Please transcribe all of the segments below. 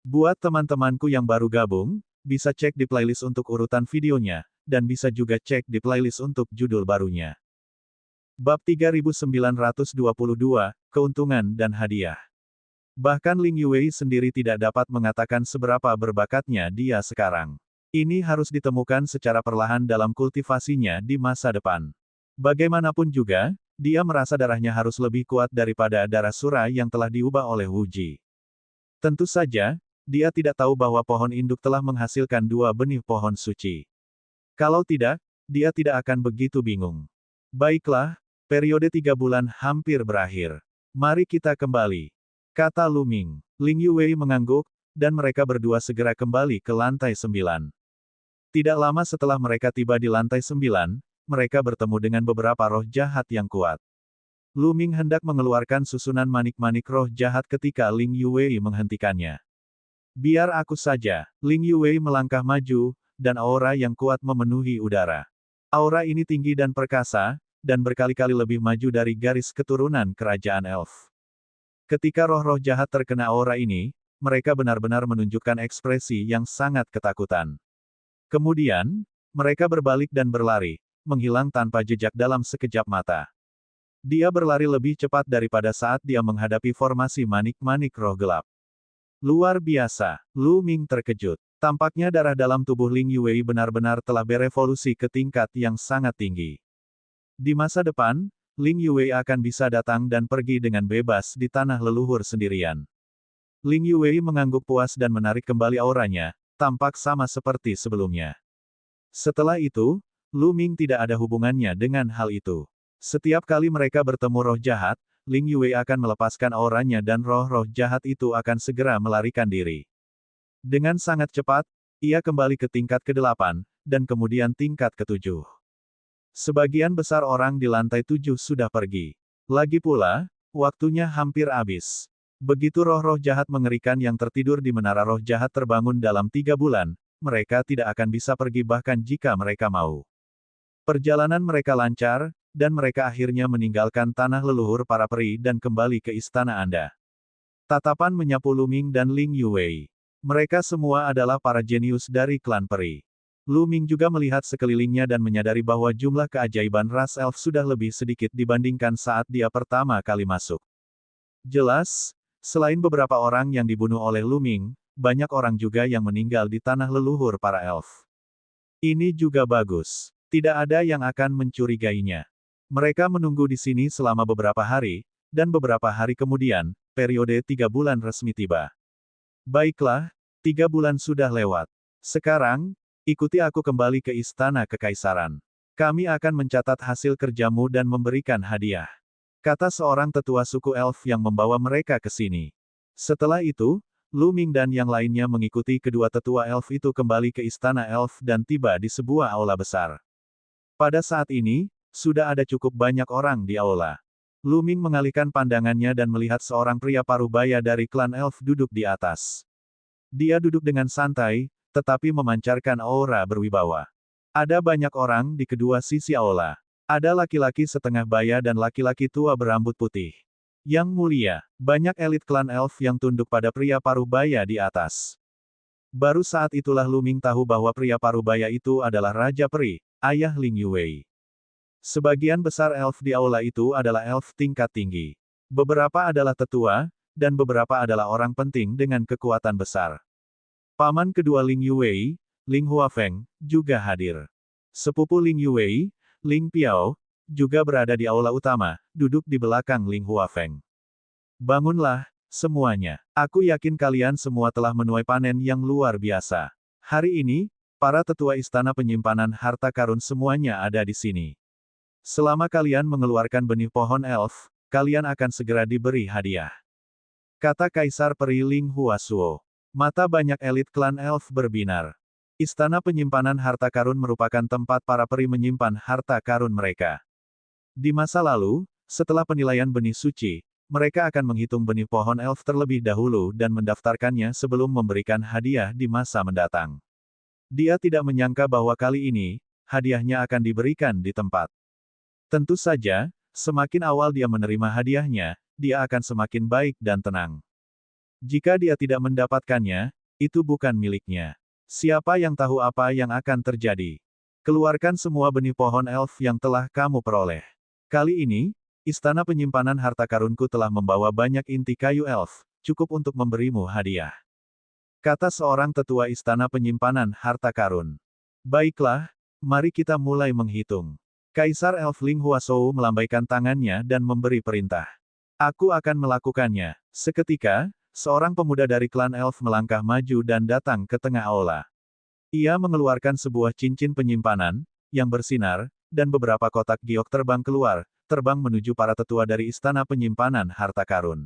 Buat teman-temanku yang baru gabung, bisa cek di playlist untuk urutan videonya, dan bisa juga cek di playlist untuk judul barunya. Bab 3922, Keuntungan dan Hadiah. Bahkan Ling Yue sendiri tidak dapat mengatakan seberapa berbakatnya dia sekarang. Ini harus ditemukan secara perlahan dalam kultivasinya di masa depan. Bagaimanapun juga, dia merasa darahnya harus lebih kuat daripada darah Sura yang telah diubah oleh Wu Ji. Tentu saja, dia tidak tahu bahwa pohon induk telah menghasilkan 2 benih pohon suci. Kalau tidak, dia tidak akan begitu bingung. Baiklah, periode 3 bulan hampir berakhir. Mari kita kembali, kata Lu Ming. Ling Yue mengangguk, dan mereka berdua segera kembali ke lantai 9. Tidak lama setelah mereka tiba di lantai 9, mereka bertemu dengan beberapa roh jahat yang kuat. Lu Ming hendak mengeluarkan susunan manik-manik roh jahat ketika Ling Yue menghentikannya. Biar aku saja. Ling Yue melangkah maju, dan aura yang kuat memenuhi udara. Aura ini tinggi dan perkasa, dan berkali-kali lebih maju dari garis keturunan kerajaan elf. Ketika roh-roh jahat terkena aura ini, mereka benar-benar menunjukkan ekspresi yang sangat ketakutan. Kemudian, mereka berbalik dan berlari, menghilang tanpa jejak dalam sekejap mata. Dia berlari lebih cepat daripada saat dia menghadapi formasi manik-manik roh gelap. Luar biasa, Lu Ming terkejut. Tampaknya darah dalam tubuh Ling Yue benar-benar telah berevolusi ke tingkat yang sangat tinggi. Di masa depan, Ling Yue akan bisa datang dan pergi dengan bebas di tanah leluhur sendirian. Ling Yue mengangguk puas dan menarik kembali auranya, tampak sama seperti sebelumnya. Setelah itu, Lu Ming tidak ada hubungannya dengan hal itu. Setiap kali mereka bertemu roh jahat, Ling Yue akan melepaskan auranya dan roh-roh jahat itu akan segera melarikan diri. Dengan sangat cepat, ia kembali ke tingkat ke-8, dan kemudian tingkat ke-7. Sebagian besar orang di lantai 7 sudah pergi. Lagi pula, waktunya hampir habis. Begitu roh-roh jahat mengerikan yang tertidur di menara roh jahat terbangun dalam 3 bulan, mereka tidak akan bisa pergi bahkan jika mereka mau. Perjalanan mereka lancar, dan mereka akhirnya meninggalkan tanah leluhur para peri dan kembali ke istana Anda. Tatapan menyapu Lu Ming dan Ling Yue. Mereka semua adalah para jenius dari klan peri. Lu Ming juga melihat sekelilingnya dan menyadari bahwa jumlah keajaiban ras elf sudah lebih sedikit dibandingkan saat dia pertama kali masuk. Jelas, selain beberapa orang yang dibunuh oleh Lu Ming, banyak orang juga yang meninggal di tanah leluhur para elf. Ini juga bagus. Tidak ada yang akan mencurigainya. Mereka menunggu di sini selama beberapa hari, dan beberapa hari kemudian, periode 3 bulan resmi tiba. Baiklah, 3 bulan sudah lewat. Sekarang, ikuti aku kembali ke Istana Kekaisaran. Kami akan mencatat hasil kerjamu dan memberikan hadiah, kata seorang tetua suku elf yang membawa mereka ke sini. Setelah itu, Lu Ming dan yang lainnya mengikuti kedua tetua elf itu kembali ke Istana Elf dan tiba di sebuah aula besar. Pada saat ini, sudah ada cukup banyak orang di aula. Lu Ming mengalihkan pandangannya dan melihat seorang pria parubaya dari klan elf duduk di atas. Dia duduk dengan santai, tetapi memancarkan aura berwibawa. Ada banyak orang di kedua sisi aula. Ada laki-laki setengah baya dan laki-laki tua berambut putih. Yang mulia, banyak elit klan elf yang tunduk pada pria parubaya di atas. Baru saat itulah Lu Ming tahu bahwa pria parubaya itu adalah Raja Peri, ayah Ling Yue. Sebagian besar elf di aula itu adalah elf tingkat tinggi. Beberapa adalah tetua, dan beberapa adalah orang penting dengan kekuatan besar. Paman kedua Ling Yue, Ling Huafeng, juga hadir. Sepupu Ling Yue, Ling Piao, juga berada di aula utama, duduk di belakang Ling Huafeng. Bangunlah, semuanya. Aku yakin kalian semua telah menuai panen yang luar biasa. Hari ini, para tetua istana penyimpanan harta karun semuanya ada di sini. Selama kalian mengeluarkan benih pohon elf, kalian akan segera diberi hadiah, kata Kaisar Peri Ling Huasuo. Mata banyak elit klan elf berbinar. Istana penyimpanan harta karun merupakan tempat para peri menyimpan harta karun mereka. Di masa lalu, setelah penilaian benih suci, mereka akan menghitung benih pohon elf terlebih dahulu dan mendaftarkannya sebelum memberikan hadiah di masa mendatang. Dia tidak menyangka bahwa kali ini, hadiahnya akan diberikan di tempat. Tentu saja, semakin awal dia menerima hadiahnya, dia akan semakin baik dan tenang. Jika dia tidak mendapatkannya, Itu bukan miliknya. Siapa yang tahu apa yang akan terjadi? Keluarkan semua benih pohon elf yang telah kamu peroleh. Kali ini, istana penyimpanan harta karunku telah membawa banyak inti kayu elf, cukup untuk memberimu hadiah. Kata seorang tetua istana penyimpanan harta karun. Baiklah, mari kita mulai menghitung. Kaisar Elf Ling Huasou melambaikan tangannya dan memberi perintah. Aku akan melakukannya. Seketika, seorang pemuda dari klan Elf melangkah maju dan datang ke tengah aula. Ia mengeluarkan sebuah cincin penyimpanan, yang bersinar, dan beberapa kotak giok terbang keluar, terbang menuju para tetua dari istana penyimpanan harta karun.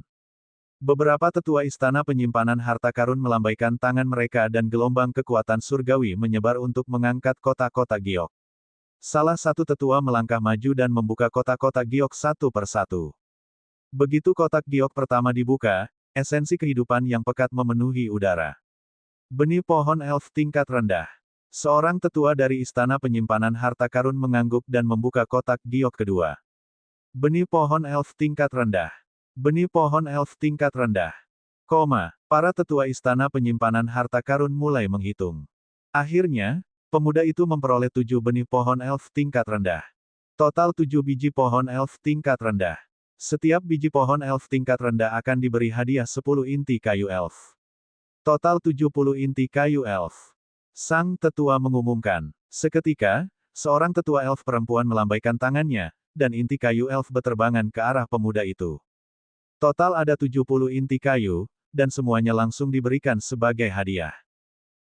Beberapa tetua istana penyimpanan harta karun melambaikan tangan mereka dan gelombang kekuatan surgawi menyebar untuk mengangkat kotak-kotak giok. Salah satu tetua melangkah maju dan membuka kotak-kotak giok satu persatu. Begitu kotak giok pertama dibuka, esensi kehidupan yang pekat memenuhi udara. Benih pohon elf tingkat rendah. Seorang tetua dari istana penyimpanan harta karun mengangguk dan membuka kotak giok kedua. Benih pohon elf tingkat rendah. Benih pohon elf tingkat rendah. Para tetua istana penyimpanan harta karun mulai menghitung. Akhirnya, pemuda itu memperoleh 7 benih pohon elf tingkat rendah. Total 7 biji pohon elf tingkat rendah. Setiap biji pohon elf tingkat rendah akan diberi hadiah 10 inti kayu elf. Total 70 inti kayu elf. Sang tetua mengumumkan. Seketika, seorang tetua elf perempuan melambaikan tangannya, dan inti kayu elf beterbangan ke arah pemuda itu. Total ada 70 inti kayu, dan semuanya langsung diberikan sebagai hadiah.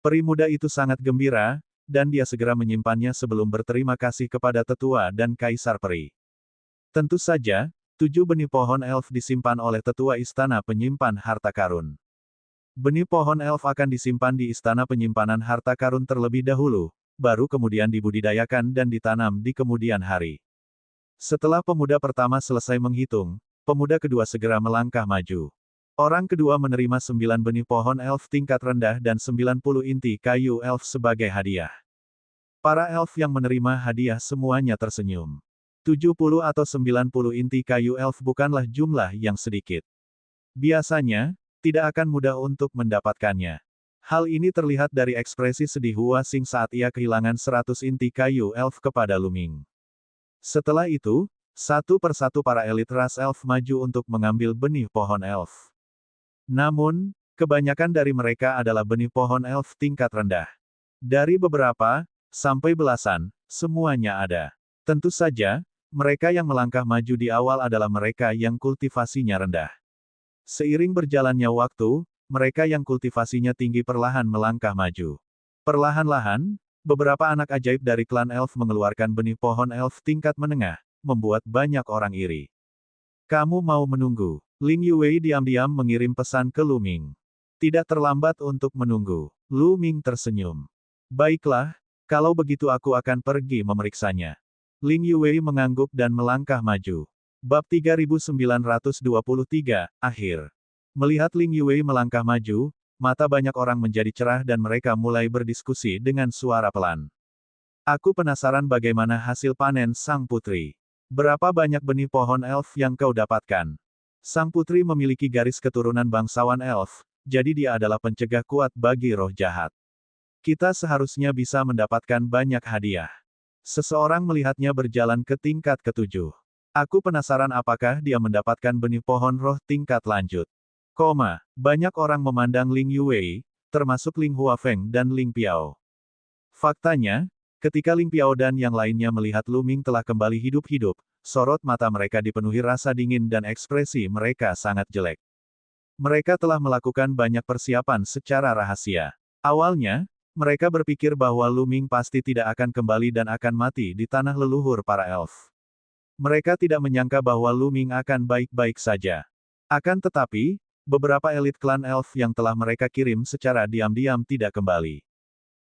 Peri muda itu sangat gembira, dan dia segera menyimpannya sebelum berterima kasih kepada tetua dan kaisar peri. Tentu saja, 7 benih pohon elf disimpan oleh tetua istana penyimpan harta karun. Benih pohon elf akan disimpan di istana penyimpanan harta karun terlebih dahulu, baru kemudian dibudidayakan dan ditanam di kemudian hari. Setelah pemuda pertama selesai menghitung, pemuda kedua segera melangkah maju. Orang kedua menerima 9 benih pohon elf tingkat rendah dan 90 inti kayu elf sebagai hadiah. Para elf yang menerima hadiah semuanya tersenyum. 70 atau 90 inti kayu elf bukanlah jumlah yang sedikit. Biasanya, tidak akan mudah untuk mendapatkannya. Hal ini terlihat dari ekspresi sedih Hua Xing saat ia kehilangan 100 inti kayu elf kepada Lu Ming. Setelah itu, satu persatu para elit ras elf maju untuk mengambil benih pohon elf. Namun, kebanyakan dari mereka adalah benih pohon elf tingkat rendah. Dari beberapa, sampai belasan, semuanya ada. Tentu saja, mereka yang melangkah maju di awal adalah mereka yang kultivasinya rendah. Seiring berjalannya waktu, mereka yang kultivasinya tinggi perlahan melangkah maju. Perlahan-lahan, beberapa anak ajaib dari klan elf mengeluarkan benih pohon elf tingkat menengah, membuat banyak orang iri. Kamu mau menunggu? Ling Yuwei diam-diam mengirim pesan ke Lu Ming. Tidak terlambat untuk menunggu. Lu Ming tersenyum. Baiklah, kalau begitu aku akan pergi memeriksanya. Ling Yuwei mengangguk dan melangkah maju. Bab 3923, akhir. Melihat Ling Yuwei melangkah maju, mata banyak orang menjadi cerah dan mereka mulai berdiskusi dengan suara pelan. Aku penasaran bagaimana hasil panen sang putri. Berapa banyak benih pohon elf yang kau dapatkan? Sang putri memiliki garis keturunan bangsawan elf, jadi dia adalah pencegah kuat bagi roh jahat. Kita seharusnya bisa mendapatkan banyak hadiah. Seseorang melihatnya berjalan ke tingkat ke-7. Aku penasaran apakah dia mendapatkan benih pohon roh tingkat lanjut. Banyak orang memandang Ling Yuwei, termasuk Ling Huafeng dan Ling Piao. Faktanya, ketika Ling Piao dan yang lainnya melihat Lu Ming telah kembali hidup-hidup, sorot mata mereka dipenuhi rasa dingin dan ekspresi mereka sangat jelek. Mereka telah melakukan banyak persiapan secara rahasia. Awalnya, mereka berpikir bahwa Lu Ming pasti tidak akan kembali dan akan mati di tanah leluhur para elf. Mereka tidak menyangka bahwa Lu Ming akan baik-baik saja. Akan tetapi, beberapa elit klan elf yang telah mereka kirim secara diam-diam tidak kembali.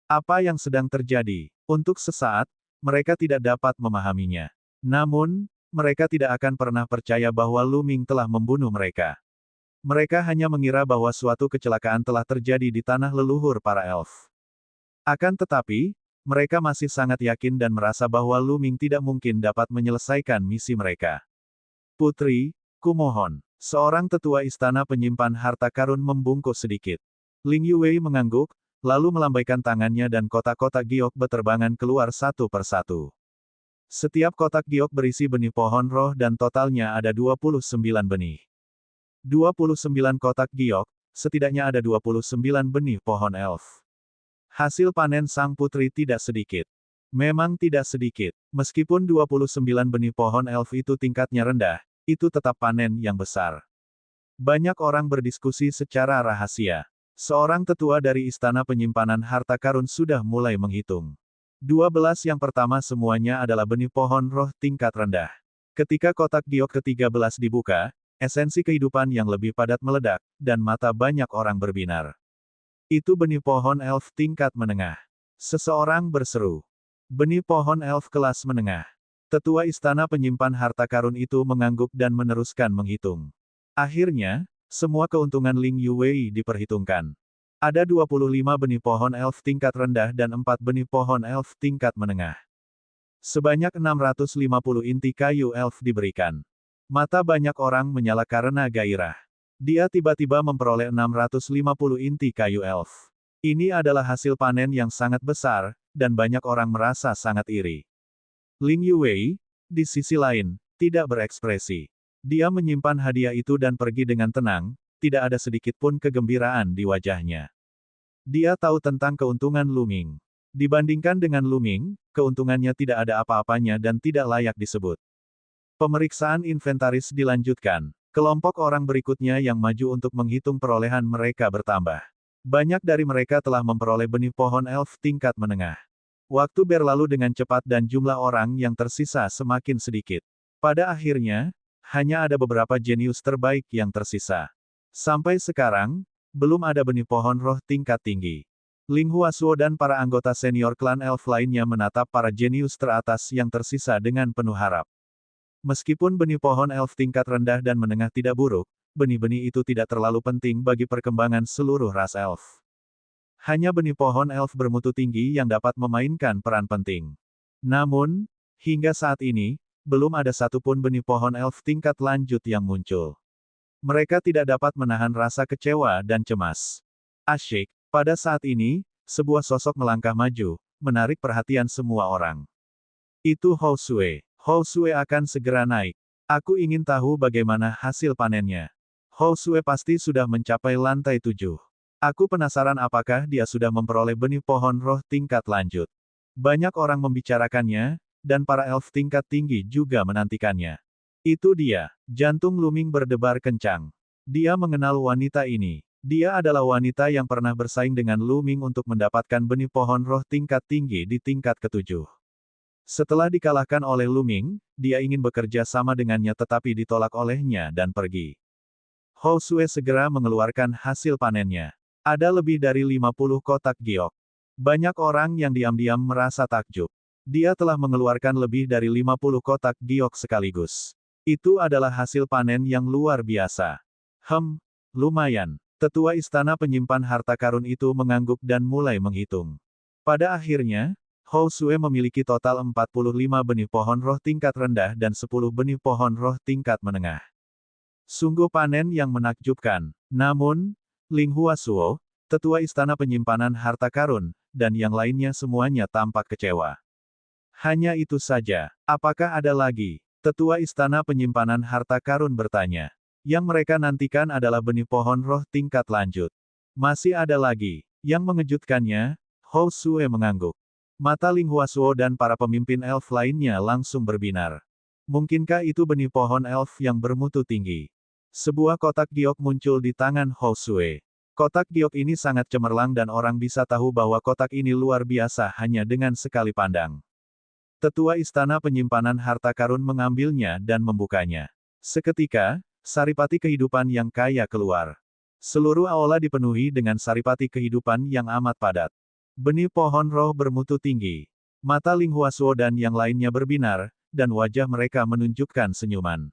Apa yang sedang terjadi? Untuk sesaat, mereka tidak dapat memahaminya. Namun, mereka tidak akan pernah percaya bahwa Lu Ming telah membunuh mereka. Mereka hanya mengira bahwa suatu kecelakaan telah terjadi di tanah leluhur para elf. Akan tetapi, mereka masih sangat yakin dan merasa bahwa Lu Ming tidak mungkin dapat menyelesaikan misi mereka. Putri, kumohon. Seorang tetua istana penyimpan harta karun membungkuk sedikit. Ling Yuwei mengangguk, lalu melambaikan tangannya dan kotak-kotak giok berterbangan keluar satu persatu. Setiap kotak giok berisi benih pohon roh dan totalnya ada 29 benih. 29 kotak giok, setidaknya ada 29 benih pohon elf. Hasil panen sang putri tidak sedikit. Memang tidak sedikit. Meskipun 29 benih pohon elf itu tingkatnya rendah, itu tetap panen yang besar. Banyak orang berdiskusi secara rahasia. Seorang tetua dari Istana Penyimpanan Harta Karun sudah mulai menghitung. 12 yang pertama semuanya adalah benih pohon roh tingkat rendah. Ketika kotak giok ke-13 dibuka, esensi kehidupan yang lebih padat meledak, dan mata banyak orang berbinar. Itu benih pohon elf tingkat menengah. Seseorang berseru. Benih pohon elf kelas menengah. Tetua Istana Penyimpan Harta Karun itu mengangguk dan meneruskan menghitung. Akhirnya, semua keuntungan Ling Yuwei diperhitungkan. Ada 25 benih pohon elf tingkat rendah dan 4 benih pohon elf tingkat menengah. Sebanyak 650 inti kayu elf diberikan. Mata banyak orang menyala karena gairah. Dia tiba-tiba memperoleh 650 inti kayu elf. Ini adalah hasil panen yang sangat besar, dan banyak orang merasa sangat iri. Ling Yuwei, di sisi lain, tidak berekspresi. Dia menyimpan hadiah itu dan pergi dengan tenang, tidak ada sedikit pun kegembiraan di wajahnya. Dia tahu tentang keuntungan Lu Ming. Dibandingkan dengan Lu Ming, keuntungannya tidak ada apa-apanya dan tidak layak disebut. Pemeriksaan inventaris dilanjutkan. Kelompok orang berikutnya yang maju untuk menghitung perolehan mereka bertambah. Banyak dari mereka telah memperoleh benih pohon elf tingkat menengah. Waktu berlalu dengan cepat dan jumlah orang yang tersisa semakin sedikit. Pada akhirnya, hanya ada beberapa jenius terbaik yang tersisa. Sampai sekarang, belum ada benih pohon roh tingkat tinggi. Ling Huasuo dan para anggota senior klan elf lainnya menatap para jenius teratas yang tersisa dengan penuh harap. Meskipun benih pohon elf tingkat rendah dan menengah tidak buruk, benih-benih itu tidak terlalu penting bagi perkembangan seluruh ras elf. Hanya benih pohon elf bermutu tinggi yang dapat memainkan peran penting. Namun, hingga saat ini, belum ada satupun benih pohon elf tingkat lanjut yang muncul. Mereka tidak dapat menahan rasa kecewa dan cemas. Asyik, pada saat ini, sebuah sosok melangkah maju, menarik perhatian semua orang. Itu Hou Sui. Hou Sui akan segera naik. Aku ingin tahu bagaimana hasil panennya. Hou Sui pasti sudah mencapai lantai 7. Aku penasaran apakah dia sudah memperoleh benih pohon roh tingkat lanjut. Banyak orang membicarakannya, dan para elf tingkat tinggi juga menantikannya. Itu dia. Jantung Lu Ming berdebar kencang. Dia mengenal wanita ini. Dia adalah wanita yang pernah bersaing dengan Lu Ming untuk mendapatkan benih pohon roh tingkat tinggi di tingkat ke-7. Setelah dikalahkan oleh Lu Ming, dia ingin bekerja sama dengannya tetapi ditolak olehnya dan pergi. Hou Sui segera mengeluarkan hasil panennya. Ada lebih dari 50 kotak giok. Banyak orang yang diam-diam merasa takjub. Dia telah mengeluarkan lebih dari 50 kotak giok sekaligus. Itu adalah hasil panen yang luar biasa. Lumayan. Tetua Istana Penyimpan Harta Karun itu mengangguk dan mulai menghitung. Pada akhirnya, Hou Sui memiliki total 45 benih pohon roh tingkat rendah dan 10 benih pohon roh tingkat menengah. Sungguh panen yang menakjubkan. Namun, Ling Huasuo, Tetua Istana Penyimpanan Harta Karun, dan yang lainnya semuanya tampak kecewa. Hanya itu saja. Apakah ada lagi? Tetua Istana Penyimpanan Harta Karun bertanya. Yang mereka nantikan adalah benih pohon roh tingkat lanjut. Masih ada lagi. Yang mengejutkannya, Hou Sui mengangguk. Mata Ling Huasuo dan para pemimpin elf lainnya langsung berbinar. Mungkinkah itu benih pohon elf yang bermutu tinggi? Sebuah kotak giok muncul di tangan Hou Sui. Kotak giok ini sangat cemerlang dan orang bisa tahu bahwa kotak ini luar biasa hanya dengan sekali pandang. Tetua Istana Penyimpanan Harta Karun mengambilnya dan membukanya. Seketika, saripati kehidupan yang kaya keluar. Seluruh aula dipenuhi dengan saripati kehidupan yang amat padat. Benih pohon roh bermutu tinggi. Mata Ling Huasuo dan yang lainnya berbinar, dan wajah mereka menunjukkan senyuman.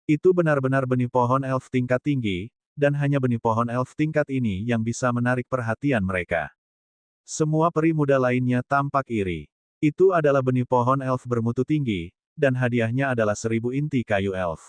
Itu benar-benar benih pohon elf tingkat tinggi, dan hanya benih pohon elf tingkat ini yang bisa menarik perhatian mereka. Semua peri muda lainnya tampak iri. Itu adalah benih pohon elf bermutu tinggi, dan hadiahnya adalah 1000 inti kayu elf.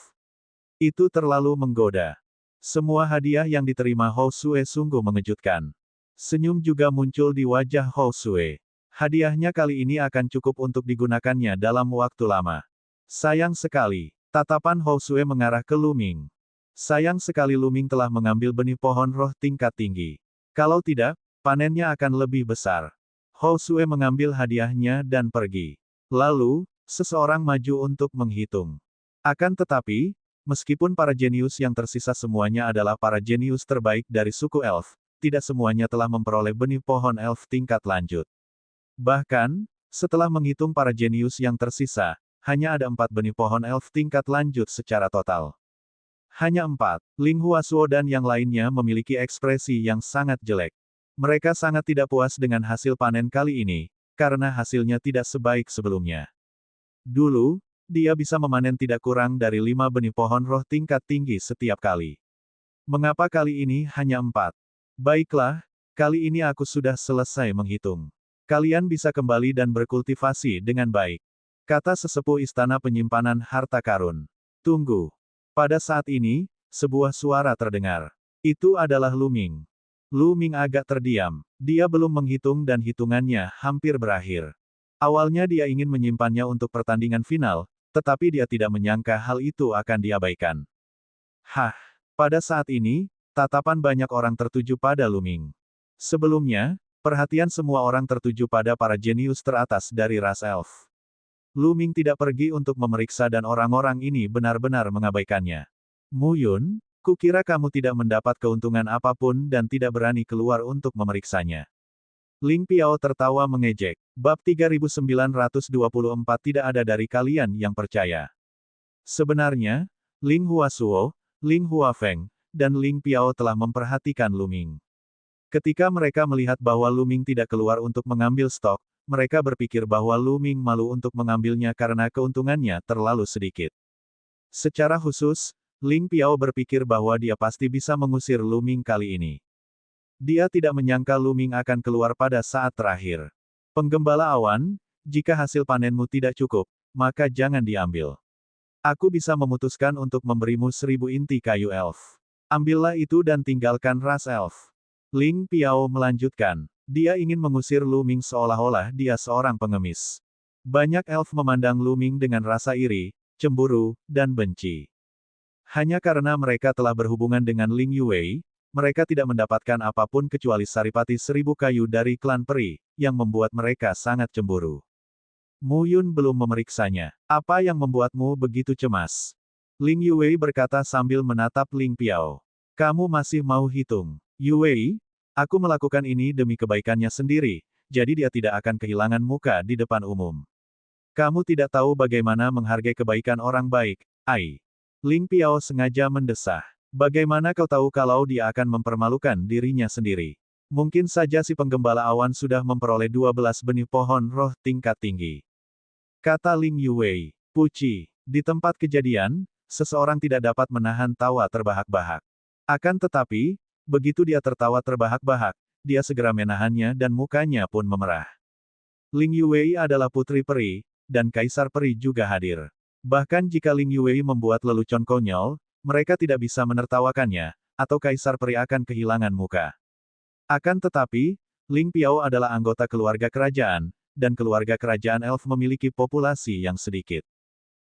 Itu terlalu menggoda. Semua hadiah yang diterima Hou Sue sungguh mengejutkan. Senyum juga muncul di wajah Hou Sue. Hadiahnya kali ini akan cukup untuk digunakannya dalam waktu lama. Sayang sekali. Tatapan Hou Sue mengarah ke Lu Ming. Sayang sekali Lu Ming telah mengambil benih pohon roh tingkat tinggi. Kalau tidak, panennya akan lebih besar. Hou Sue mengambil hadiahnya dan pergi. Lalu, seseorang maju untuk menghitung. Akan tetapi, meskipun para jenius yang tersisa semuanya adalah para jenius terbaik dari suku elf, tidak semuanya telah memperoleh benih pohon elf tingkat lanjut. Bahkan, setelah menghitung para jenius yang tersisa, hanya ada 4 benih pohon elf tingkat lanjut secara total. Hanya 4. Ling Huasuo dan yang lainnya memiliki ekspresi yang sangat jelek. Mereka sangat tidak puas dengan hasil panen kali ini, karena hasilnya tidak sebaik sebelumnya. Dulu, dia bisa memanen tidak kurang dari 5 benih pohon roh tingkat tinggi setiap kali. Mengapa kali ini hanya 4? Baiklah, kali ini aku sudah selesai menghitung. Kalian bisa kembali dan berkultivasi dengan baik. Kata sesepuh istana penyimpanan harta karun. Tunggu. Pada saat ini, sebuah suara terdengar. Itu adalah Lu Ming. Lu Ming agak terdiam. Dia belum menghitung dan hitungannya hampir berakhir. Awalnya dia ingin menyimpannya untuk pertandingan final, tetapi dia tidak menyangka hal itu akan diabaikan. Hah. Pada saat ini, tatapan banyak orang tertuju pada Lu Ming. Sebelumnya, perhatian semua orang tertuju pada para jenius teratas dari ras elf. Lu Ming tidak pergi untuk memeriksa dan orang-orang ini benar-benar mengabaikannya. Mu Yun, kukira kamu tidak mendapat keuntungan apapun dan tidak berani keluar untuk memeriksanya. Ling Piao tertawa mengejek. Bab 3924 tidak ada dari kalian yang percaya. Sebenarnya, Ling Huasuo, Ling Huafeng, dan Ling Piao telah memperhatikan Lu Ming. Ketika mereka melihat bahwa Lu Ming tidak keluar untuk mengambil stok, mereka berpikir bahwa Lu Ming malu untuk mengambilnya karena keuntungannya terlalu sedikit. Secara khusus, Ling Piao berpikir bahwa dia pasti bisa mengusir Lu Ming kali ini. Dia tidak menyangka Lu Ming akan keluar pada saat terakhir. Penggembala awan, jika hasil panenmu tidak cukup, maka jangan diambil. Aku bisa memutuskan untuk memberimu 1000 inti kayu elf. Ambillah itu dan tinggalkan ras elf. Ling Piao melanjutkan. Dia ingin mengusir Lu Ming seolah-olah dia seorang pengemis. Banyak elf memandang Lu Ming dengan rasa iri, cemburu, dan benci. Hanya karena mereka telah berhubungan dengan Ling Yuwei, mereka tidak mendapatkan apapun kecuali saripati 1000 kayu dari klan peri, yang membuat mereka sangat cemburu. Mu Yun belum memeriksanya. Apa yang membuatmu begitu cemas? Ling Yuwei berkata sambil menatap Ling Piao. Kamu masih mau hitung? Yuwei, aku melakukan ini demi kebaikannya sendiri, jadi dia tidak akan kehilangan muka di depan umum. Kamu tidak tahu bagaimana menghargai kebaikan orang baik, Ai. Ling Piao sengaja mendesah. Bagaimana kau tahu kalau dia akan mempermalukan dirinya sendiri? Mungkin saja si penggembala awan sudah memperoleh 12 benih pohon roh tingkat tinggi. Kata Ling Yuwei. Puci. Di tempat kejadian, seseorang tidak dapat menahan tawa terbahak-bahak. Akan tetapi, begitu dia tertawa terbahak-bahak, dia segera menahannya dan mukanya pun memerah. Ling Yuwei adalah putri peri, dan kaisar peri juga hadir. Bahkan jika Ling Yuwei membuat lelucon konyol, mereka tidak bisa menertawakannya, atau kaisar peri akan kehilangan muka. Akan tetapi, Ling Piao adalah anggota keluarga kerajaan, dan keluarga kerajaan elf memiliki populasi yang sedikit.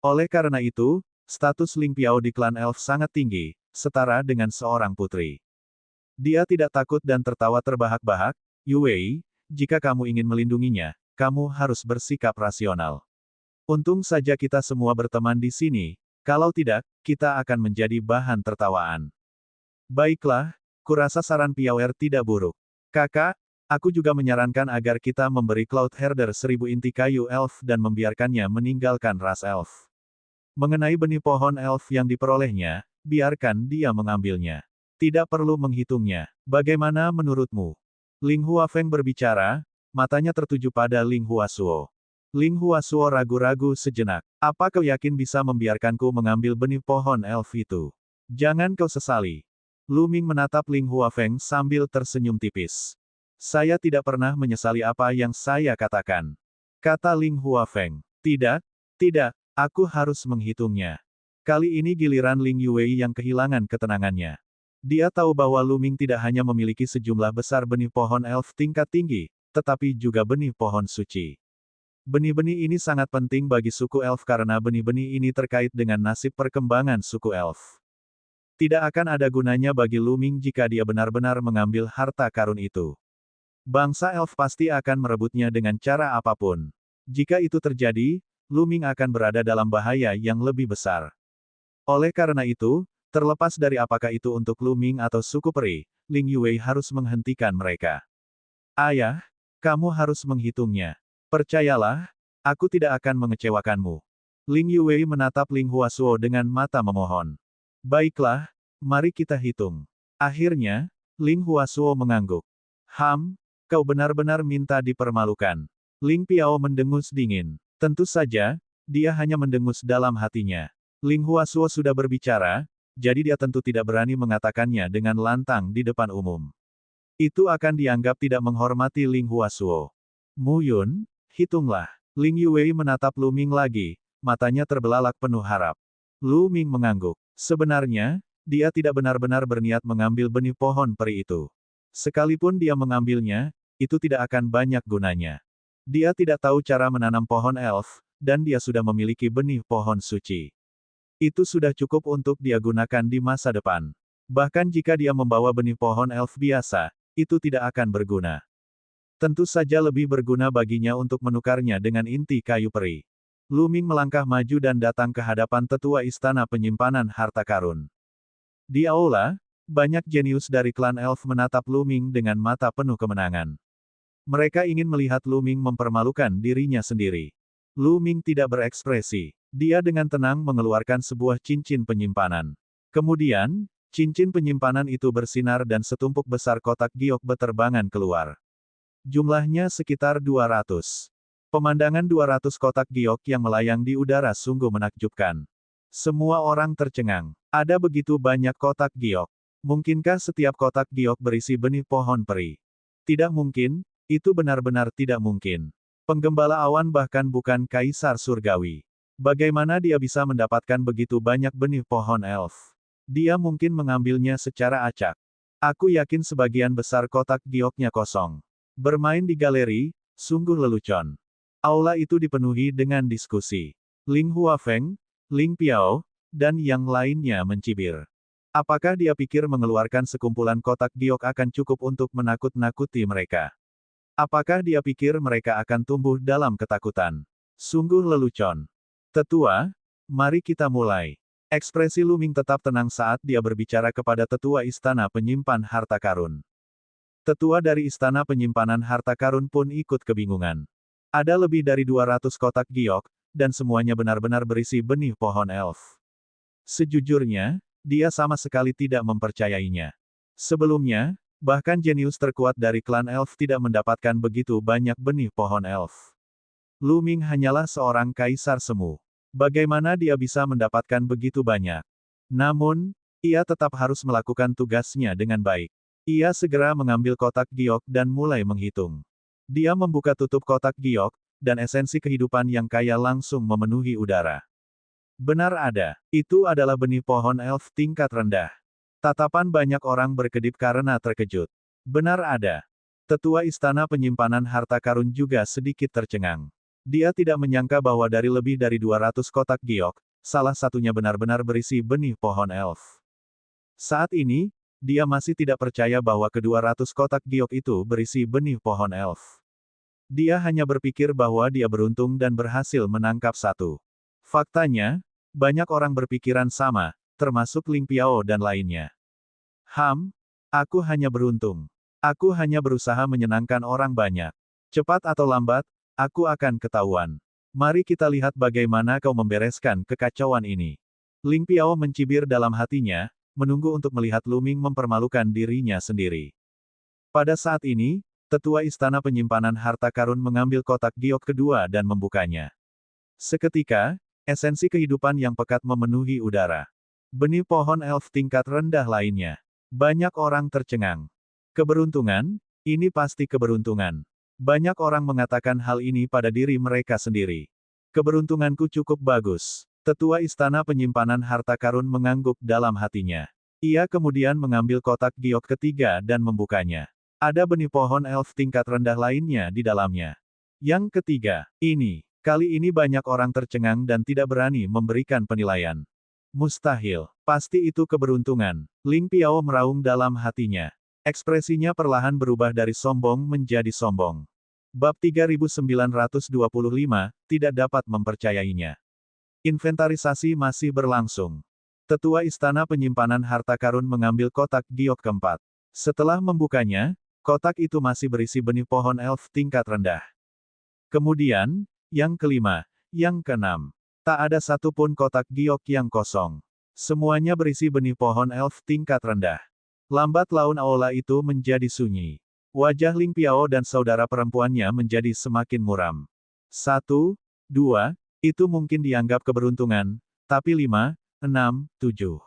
Oleh karena itu, status Ling Piao di klan elf sangat tinggi, setara dengan seorang putri. Dia tidak takut dan tertawa terbahak-bahak. Yuwei, jika kamu ingin melindunginya, kamu harus bersikap rasional. Untung saja kita semua berteman di sini, kalau tidak, kita akan menjadi bahan tertawaan. Baiklah, kurasa saran Piaoer tidak buruk. Kakak, aku juga menyarankan agar kita memberi Cloud Herder 1000 inti kayu elf dan membiarkannya meninggalkan ras elf. Mengenai benih pohon elf yang diperolehnya, biarkan dia mengambilnya. Tidak perlu menghitungnya. Bagaimana menurutmu? Ling Huafeng berbicara, matanya tertuju pada Ling Huasuo. Ling Huasuo ragu-ragu sejenak. Apa kau yakin bisa membiarkanku mengambil benih pohon elf itu? Jangan kau sesali. Lu Ming menatap Ling Huafeng sambil tersenyum tipis. Saya tidak pernah menyesali apa yang saya katakan. Kata Ling Huafeng. Tidak, tidak, aku harus menghitungnya. Kali ini giliran Ling Yuwei yang kehilangan ketenangannya. Dia tahu bahwa Luming tidak hanya memiliki sejumlah besar benih pohon elf tingkat tinggi, tetapi juga benih pohon suci. Benih-benih ini sangat penting bagi suku elf karena benih-benih ini terkait dengan nasib perkembangan suku elf. Tidak akan ada gunanya bagi Luming jika dia benar-benar mengambil harta karun itu. Bangsa elf pasti akan merebutnya dengan cara apapun. Jika itu terjadi, Luming akan berada dalam bahaya yang lebih besar. Oleh karena itu, terlepas dari apakah itu untuk Luming atau suku peri, Ling Yue harus menghentikan mereka. Ayah, kamu harus menghitungnya. Percayalah, aku tidak akan mengecewakanmu. Ling Yue menatap Ling Huasuo dengan mata memohon. Baiklah, mari kita hitung. Akhirnya, Ling Huasuo mengangguk. Kau benar-benar minta dipermalukan. Ling Piao mendengus dingin. Tentu saja, dia hanya mendengus dalam hatinya. Ling Huasuo sudah berbicara, jadi dia tentu tidak berani mengatakannya dengan lantang di depan umum. Itu akan dianggap tidak menghormati Ling Huasuo. Mu Yun, hitunglah. Ling Yue menatap Lu Ming lagi, matanya terbelalak penuh harap. Lu Ming mengangguk. Sebenarnya, dia tidak benar-benar berniat mengambil benih pohon peri itu. Sekalipun dia mengambilnya, itu tidak akan banyak gunanya. Dia tidak tahu cara menanam pohon elf, dan dia sudah memiliki benih pohon suci. Itu sudah cukup untuk dia gunakan di masa depan. Bahkan jika dia membawa benih pohon elf biasa, itu tidak akan berguna. Tentu saja lebih berguna baginya untuk menukarnya dengan inti kayu peri. Lu Ming melangkah maju dan datang ke hadapan tetua istana penyimpanan harta karun. Di aula, banyak jenius dari klan elf menatap Lu Ming dengan mata penuh kemenangan. Mereka ingin melihat Lu Ming mempermalukan dirinya sendiri. Lu Ming tidak berekspresi. Dia dengan tenang mengeluarkan sebuah cincin penyimpanan. Kemudian, cincin penyimpanan itu bersinar dan setumpuk besar kotak giok beterbangan keluar. Jumlahnya sekitar 200. Pemandangan 200 kotak giok yang melayang di udara sungguh menakjubkan. Semua orang tercengang. Ada begitu banyak kotak giok. Mungkinkah setiap kotak giok berisi benih pohon peri? Tidak mungkin, itu benar-benar tidak mungkin. Penggembala awan bahkan bukan kaisar surgawi. Bagaimana dia bisa mendapatkan begitu banyak benih pohon elf? Dia mungkin mengambilnya secara acak. Aku yakin sebagian besar kotak gioknya kosong. Bermain di galeri, sungguh lelucon. Aula itu dipenuhi dengan diskusi. Ling Huafeng, Ling Piao, dan yang lainnya mencibir. Apakah dia pikir mengeluarkan sekumpulan kotak giok akan cukup untuk menakut-nakuti mereka? Apakah dia pikir mereka akan tumbuh dalam ketakutan? Sungguh lelucon. Tetua, mari kita mulai. Ekspresi Lu Ming tetap tenang saat dia berbicara kepada tetua istana penyimpan harta karun. Tetua dari istana penyimpanan harta karun pun ikut kebingungan. Ada lebih dari 200 kotak giok, dan semuanya benar-benar berisi benih pohon elf. Sejujurnya, dia sama sekali tidak mempercayainya. Sebelumnya, bahkan jenius terkuat dari klan elf tidak mendapatkan begitu banyak benih pohon elf. Lu Ming hanyalah seorang kaisar semu. Bagaimana dia bisa mendapatkan begitu banyak? Namun, ia tetap harus melakukan tugasnya dengan baik. Ia segera mengambil kotak giok dan mulai menghitung. Dia membuka tutup kotak giok, dan esensi kehidupan yang kaya langsung memenuhi udara. Benar ada. Itu adalah benih pohon elf tingkat rendah. Tatapan banyak orang berkedip karena terkejut. Benar ada. Tetua istana penyimpanan harta karun juga sedikit tercengang. Dia tidak menyangka bahwa dari lebih dari 200 kotak giok, salah satunya benar-benar berisi benih pohon elf. Saat ini, dia masih tidak percaya bahwa ke-200 kotak giok itu berisi benih pohon elf. Dia hanya berpikir bahwa dia beruntung dan berhasil menangkap satu. Faktanya, banyak orang berpikiran sama, termasuk Ling Piao dan lainnya. Aku hanya beruntung. Aku hanya berusaha menyenangkan orang banyak. Cepat atau lambat, aku akan ketahuan. Mari kita lihat bagaimana kau membereskan kekacauan ini. Ling Piao mencibir dalam hatinya, menunggu untuk melihat Lu Ming mempermalukan dirinya sendiri. Pada saat ini, tetua istana penyimpanan harta karun mengambil kotak giok kedua dan membukanya. Seketika, esensi kehidupan yang pekat memenuhi udara. Benih pohon elf tingkat rendah lainnya. Banyak orang tercengang. Keberuntungan, ini pasti keberuntungan. Banyak orang mengatakan hal ini pada diri mereka sendiri. Keberuntunganku cukup bagus. Tetua istana penyimpanan harta karun mengangguk dalam hatinya. Ia kemudian mengambil kotak giok ketiga dan membukanya. Ada benih pohon elf tingkat rendah lainnya di dalamnya. Yang ketiga, ini. Kali ini banyak orang tercengang dan tidak berani memberikan penilaian. Mustahil. Pasti itu keberuntungan. Ling Piao meraung dalam hatinya. Ekspresinya perlahan berubah dari sombong menjadi sombong. Bab 3925, tidak dapat mempercayainya. Inventarisasi masih berlangsung. Tetua Istana Penyimpanan Harta Karun mengambil kotak giok keempat. Setelah membukanya, kotak itu masih berisi benih pohon elf tingkat rendah. Kemudian, yang kelima, yang keenam. Tak ada satupun kotak giok yang kosong. Semuanya berisi benih pohon elf tingkat rendah. Lambat laun aula itu menjadi sunyi. Wajah Ling Piao dan saudara perempuannya menjadi semakin muram. 1, 2, itu mungkin dianggap keberuntungan, tapi 5, 6, 7.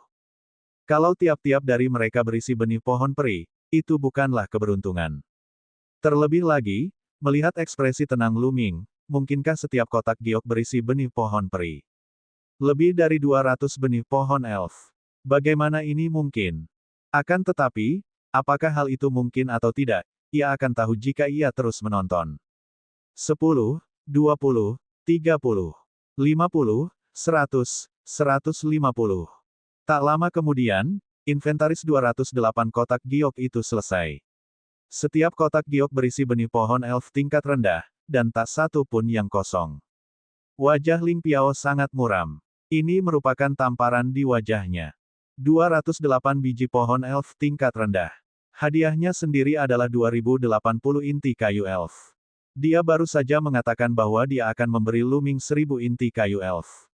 Kalau tiap-tiap dari mereka berisi benih pohon peri, itu bukanlah keberuntungan. Terlebih lagi, melihat ekspresi tenang Lu Ming, mungkinkah setiap kotak giok berisi benih pohon peri? Lebih dari 200 benih pohon elf. Bagaimana ini mungkin? Akan tetapi, apakah hal itu mungkin atau tidak, ia akan tahu jika ia terus menonton. 10, 20, 30, 50, 100, 150. Tak lama kemudian, inventaris 208 kotak giok itu selesai. Setiap kotak giok berisi benih pohon elf tingkat rendah, dan tak satu pun yang kosong. Wajah Ling Piao sangat muram. Ini merupakan tamparan di wajahnya. 208 biji pohon elf tingkat rendah. Hadiahnya sendiri adalah 2080 inti kayu elf. Dia baru saja mengatakan bahwa dia akan memberi Lu Ming 1000 inti kayu elf.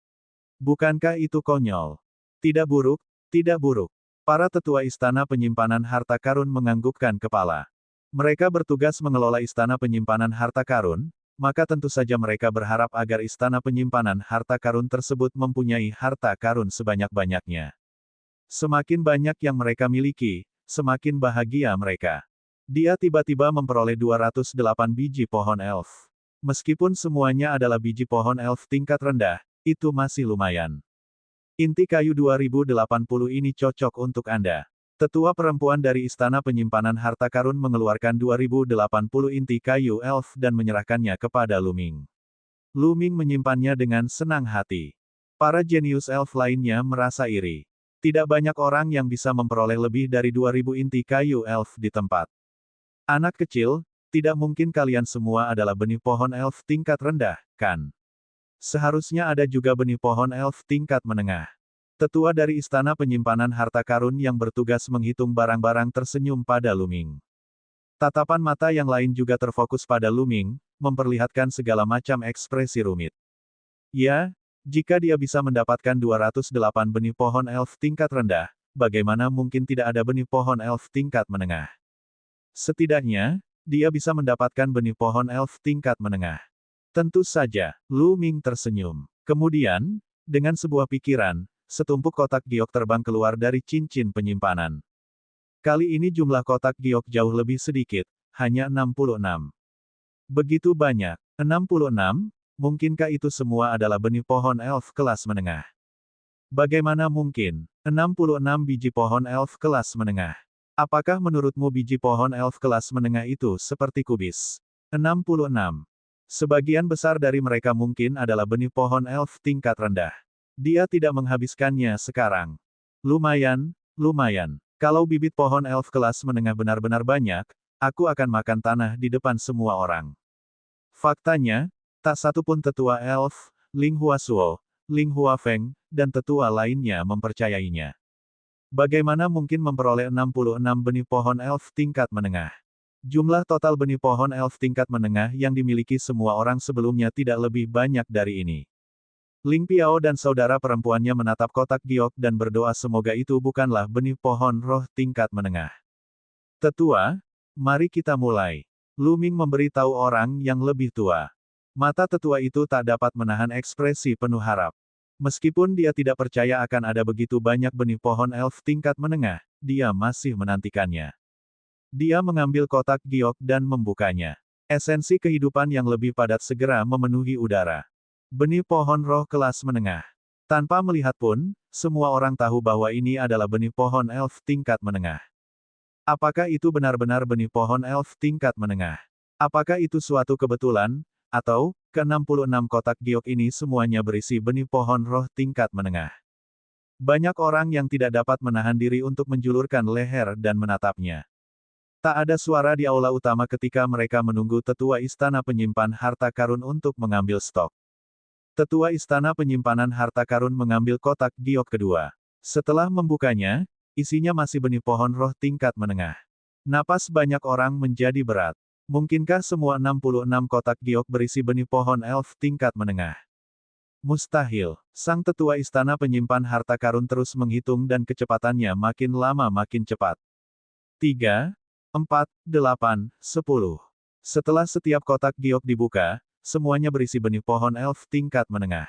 Bukankah itu konyol? Tidak buruk, tidak buruk. Para tetua Istana Penyimpanan Harta Karun menganggukkan kepala. Mereka bertugas mengelola Istana Penyimpanan Harta Karun, maka tentu saja mereka berharap agar Istana Penyimpanan Harta Karun tersebut mempunyai harta karun sebanyak-banyaknya. Semakin banyak yang mereka miliki, semakin bahagia mereka. Dia tiba-tiba memperoleh 208 biji pohon elf. Meskipun semuanya adalah biji pohon elf tingkat rendah, itu masih lumayan. Inti kayu 2080 ini cocok untuk Anda. Tetua perempuan dari Istana Penyimpanan Harta Karun mengeluarkan 2080 inti kayu elf dan menyerahkannya kepada Lu Ming. Lu Ming menyimpannya dengan senang hati. Para jenius elf lainnya merasa iri. Tidak banyak orang yang bisa memperoleh lebih dari 2000 inti kayu elf di tempat. Anak kecil, tidak mungkin kalian semua adalah benih pohon elf tingkat rendah, kan? Seharusnya ada juga benih pohon elf tingkat menengah. Tetua dari Istana Penyimpanan Harta Karun yang bertugas menghitung barang-barang tersenyum pada Lu Ming. Tatapan mata yang lain juga terfokus pada Lu Ming, memperlihatkan segala macam ekspresi rumit. Ya, jika dia bisa mendapatkan 208 benih pohon elf tingkat rendah, bagaimana mungkin tidak ada benih pohon elf tingkat menengah? Setidaknya, dia bisa mendapatkan benih pohon elf tingkat menengah. Tentu saja, Lu Ming tersenyum. Kemudian, dengan sebuah pikiran, setumpuk kotak giok terbang keluar dari cincin penyimpanan. Kali ini jumlah kotak giok jauh lebih sedikit, hanya 66. Begitu banyak, 66? Mungkinkah itu semua adalah benih pohon elf kelas menengah? Bagaimana mungkin? 66 biji pohon elf kelas menengah. Apakah menurutmu biji pohon elf kelas menengah itu seperti kubis? 66. Sebagian besar dari mereka mungkin adalah benih pohon elf tingkat rendah. Dia tidak menghabiskannya sekarang. Lumayan, lumayan. Kalau bibit pohon elf kelas menengah benar-benar banyak, aku akan makan tanah di depan semua orang. Faktanya, tak satu pun tetua elf, Ling Huasuo, Ling Huafeng, dan tetua lainnya mempercayainya. Bagaimana mungkin memperoleh 66 benih pohon elf tingkat menengah? Jumlah total benih pohon elf tingkat menengah yang dimiliki semua orang sebelumnya tidak lebih banyak dari ini. Ling Piao dan saudara perempuannya menatap kotak giok dan berdoa semoga itu bukanlah benih pohon roh tingkat menengah. Tetua, mari kita mulai. Lu Ming memberitahu orang yang lebih tua. Mata tetua itu tak dapat menahan ekspresi penuh harap. Meskipun dia tidak percaya akan ada begitu banyak benih pohon elf tingkat menengah, dia masih menantikannya. Dia mengambil kotak giok dan membukanya. Esensi kehidupan yang lebih padat segera memenuhi udara. Benih pohon roh kelas menengah. Tanpa melihat pun, semua orang tahu bahwa ini adalah benih pohon elf tingkat menengah. Apakah itu benar-benar benih pohon elf tingkat menengah? Apakah itu suatu kebetulan, atau, ke-66 kotak giok ini semuanya berisi benih pohon roh tingkat menengah? Banyak orang yang tidak dapat menahan diri untuk menjulurkan leher dan menatapnya. Tak ada suara di aula utama ketika mereka menunggu tetua istana penyimpan harta karun untuk mengambil stok. Tetua istana penyimpanan harta karun mengambil kotak giok kedua. Setelah membukanya, isinya masih benih pohon roh tingkat menengah. Napas banyak orang menjadi berat. Mungkinkah semua 66 kotak giok berisi benih pohon elf tingkat menengah? Mustahil. Sang tetua istana penyimpan harta karun terus menghitung dan kecepatannya makin lama makin cepat. 3, 4, 8, 10. Setelah setiap kotak giok dibuka, semuanya berisi benih pohon elf tingkat menengah.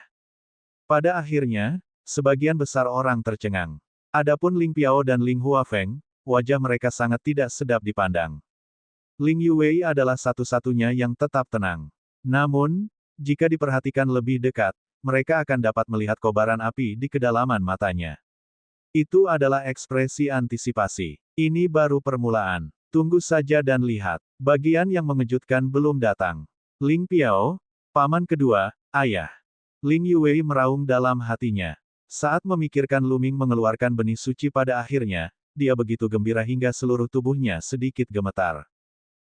Pada akhirnya, sebagian besar orang tercengang. Adapun Ling Piao dan Ling Huafeng, wajah mereka sangat tidak sedap dipandang. Ling Yuwei adalah satu-satunya yang tetap tenang. Namun, jika diperhatikan lebih dekat, mereka akan dapat melihat kobaran api di kedalaman matanya. Itu adalah ekspresi antisipasi. Ini baru permulaan. Tunggu saja dan lihat. Bagian yang mengejutkan belum datang. Ling Piao, paman kedua, ayah. Ling Yuwei meraung dalam hatinya. Saat memikirkan Luming mengeluarkan benih suci pada akhirnya, dia begitu gembira hingga seluruh tubuhnya sedikit gemetar.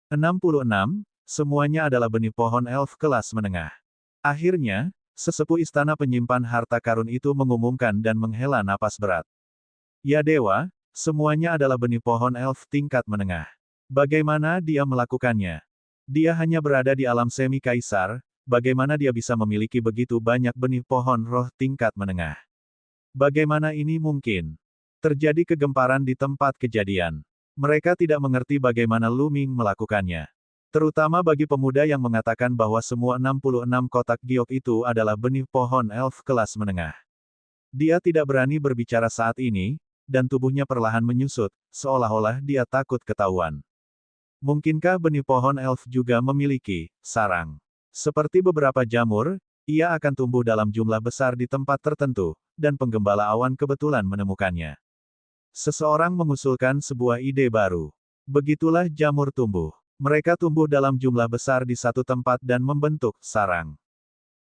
66, semuanya adalah benih pohon elf kelas menengah. Akhirnya, sesepuh istana penyimpan harta karun itu mengumumkan dan menghela napas berat. Ya dewa, semuanya adalah benih pohon elf tingkat menengah. Bagaimana dia melakukannya? Dia hanya berada di alam semi kaisar, bagaimana dia bisa memiliki begitu banyak benih pohon roh tingkat menengah? Bagaimana ini mungkin? Terjadi kegemparan di tempat kejadian. Mereka tidak mengerti bagaimana Luming melakukannya. Terutama bagi pemuda yang mengatakan bahwa semua 66 kotak giok itu adalah benih pohon elf kelas menengah. Dia tidak berani berbicara saat ini, dan tubuhnya perlahan menyusut, seolah-olah dia takut ketahuan. Mungkinkah benih pohon elf juga memiliki sarang? Seperti beberapa jamur, ia akan tumbuh dalam jumlah besar di tempat tertentu, dan penggembala awan kebetulan menemukannya. Seseorang mengusulkan sebuah ide baru. Begitulah jamur tumbuh. Mereka tumbuh dalam jumlah besar di satu tempat dan membentuk sarang.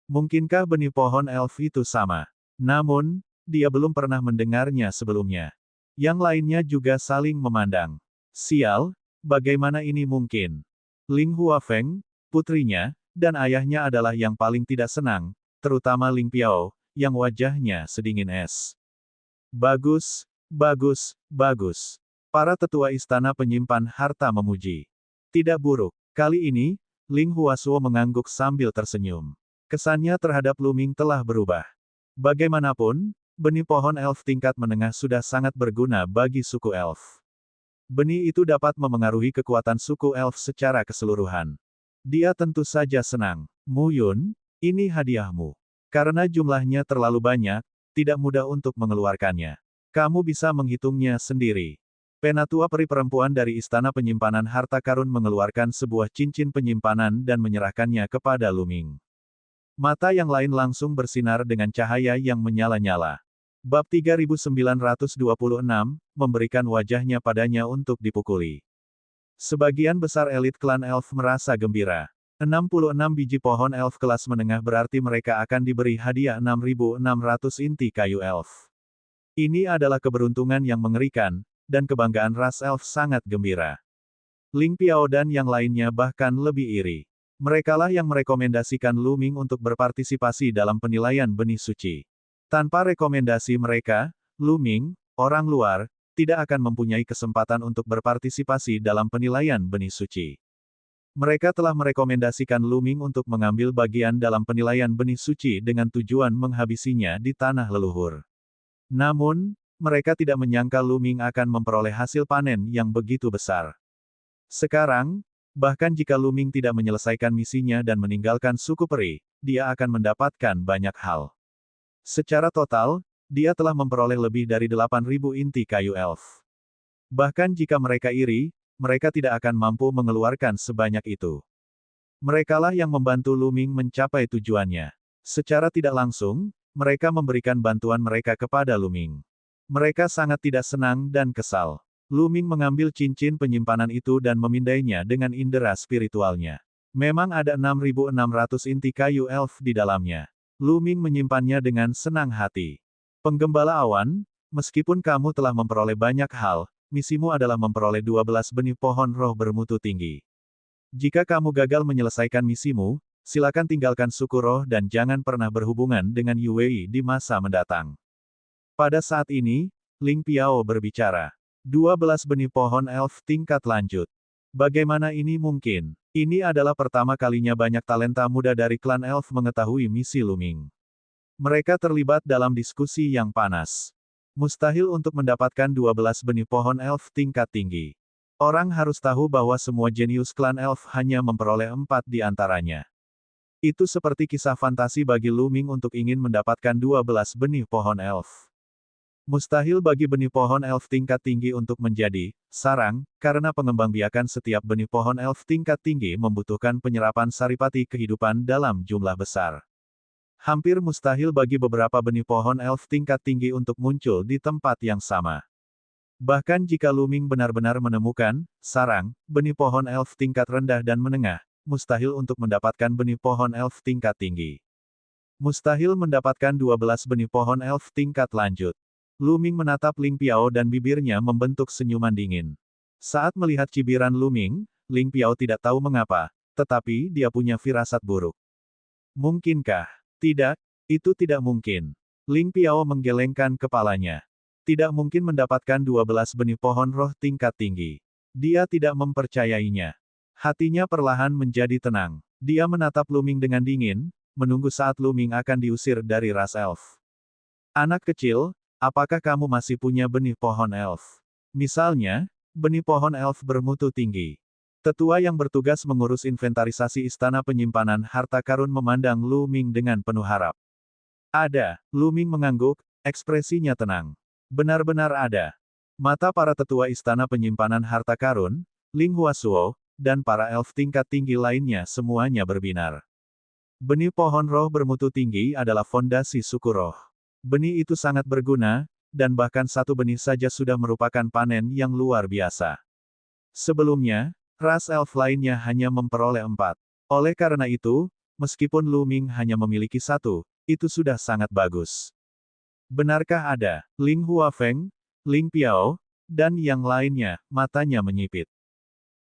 Mungkinkah benih pohon elf itu sama? Namun, dia belum pernah mendengarnya sebelumnya. Yang lainnya juga saling memandang. Sial, bagaimana ini mungkin? Ling Huafeng, putrinya, dan ayahnya adalah yang paling tidak senang, terutama Ling Piao, yang wajahnya sedingin es. Bagus, bagus, bagus. Para tetua istana penyimpan harta memuji. Tidak buruk. Kali ini, Ling Huasuo mengangguk sambil tersenyum. Kesannya terhadap Luming telah berubah. Bagaimanapun, benih pohon elf tingkat menengah sudah sangat berguna bagi suku elf. Benih itu dapat memengaruhi kekuatan suku elf secara keseluruhan. Dia tentu saja senang. Mu Yun, ini hadiahmu. Karena jumlahnya terlalu banyak, tidak mudah untuk mengeluarkannya. Kamu bisa menghitungnya sendiri. Penatua peri perempuan dari istana penyimpanan harta karun mengeluarkan sebuah cincin penyimpanan dan menyerahkannya kepada Luming. Mata yang lain langsung bersinar dengan cahaya yang menyala-nyala. Bab 3926, memberikan wajahnya padanya untuk dipukuli. Sebagian besar elit klan elf merasa gembira. 66 biji pohon elf kelas menengah berarti mereka akan diberi hadiah 6.600 inti kayu elf. Ini adalah keberuntungan yang mengerikan, dan kebanggaan ras elf sangat gembira. Ling Piao dan yang lainnya bahkan lebih iri. Merekalah yang merekomendasikan Luming untuk berpartisipasi dalam penilaian benih suci. Tanpa rekomendasi mereka, Luming, orang luar, tidak akan mempunyai kesempatan untuk berpartisipasi dalam penilaian benih suci. Mereka telah merekomendasikan Luming untuk mengambil bagian dalam penilaian benih suci dengan tujuan menghabisinya di tanah leluhur. Namun, mereka tidak menyangka Luming akan memperoleh hasil panen yang begitu besar. Sekarang, bahkan jika Luming tidak menyelesaikan misinya dan meninggalkan suku peri, dia akan mendapatkan banyak hal. Secara total, dia telah memperoleh lebih dari 8.000 inti kayu elf. Bahkan jika mereka iri, mereka tidak akan mampu mengeluarkan sebanyak itu. Merekalah yang membantu Luming mencapai tujuannya. Secara tidak langsung, mereka memberikan bantuan mereka kepada Lu Ming. Mereka sangat tidak senang dan kesal. Lu Ming mengambil cincin penyimpanan itu dan memindainya dengan indera spiritualnya. Memang ada 6.600 inti kayu elf di dalamnya. Lu Ming menyimpannya dengan senang hati. Penggembala awan, meskipun kamu telah memperoleh banyak hal, misimu adalah memperoleh 12 benih pohon roh bermutu tinggi. Jika kamu gagal menyelesaikan misimu, silakan tinggalkan suku roh dan jangan pernah berhubungan dengan Yue di masa mendatang. Pada saat ini, Ling Piao berbicara. 12 benih pohon elf tingkat lanjut. Bagaimana ini mungkin? Ini adalah pertama kalinya banyak talenta muda dari klan elf mengetahui misi Lu Ming. Mereka terlibat dalam diskusi yang panas. Mustahil untuk mendapatkan 12 benih pohon elf tingkat tinggi. Orang harus tahu bahwa semua jenius klan elf hanya memperoleh 4 di antaranya. Itu seperti kisah fantasi bagi Lu Ming untuk ingin mendapatkan 12 benih pohon elf. Mustahil bagi benih pohon elf tingkat tinggi untuk menjadi sarang, karena pengembangbiakan setiap benih pohon elf tingkat tinggi membutuhkan penyerapan saripati kehidupan dalam jumlah besar. Hampir mustahil bagi beberapa benih pohon elf tingkat tinggi untuk muncul di tempat yang sama. Bahkan jika Lu Ming benar-benar menemukan sarang benih pohon elf tingkat rendah dan menengah, mustahil untuk mendapatkan benih pohon elf tingkat tinggi. Mustahil mendapatkan 12 benih pohon elf tingkat lanjut. Lu Ming menatap Ling Piao dan bibirnya membentuk senyuman dingin. Saat melihat cibiran Lu Ming, Ling Piao tidak tahu mengapa, tetapi dia punya firasat buruk. Mungkinkah? Tidak, itu tidak mungkin. Ling Piao menggelengkan kepalanya. Tidak mungkin mendapatkan 12 benih pohon roh tingkat tinggi. Dia tidak mempercayainya. Hatinya perlahan menjadi tenang. Dia menatap Lu Ming dengan dingin, menunggu saat Lu Ming akan diusir dari ras elf. Anak kecil, apakah kamu masih punya benih pohon elf? Misalnya, benih pohon elf bermutu tinggi. Tetua yang bertugas mengurus inventarisasi istana penyimpanan harta karun memandang Lu Ming dengan penuh harap. Ada, Lu Ming mengangguk, ekspresinya tenang. Benar-benar ada. Mata para tetua istana penyimpanan harta karun, Ling Huasuo, dan para elf tingkat tinggi lainnya semuanya berbinar. Benih pohon roh bermutu tinggi adalah fondasi suku roh. Benih itu sangat berguna, dan bahkan satu benih saja sudah merupakan panen yang luar biasa. Sebelumnya, ras elf lainnya hanya memperoleh 4. Oleh karena itu, meskipun Lu Ming hanya memiliki 1, itu sudah sangat bagus. Benarkah ada? Ling Huafeng, Ling Piao, dan yang lainnya, matanya menyipit.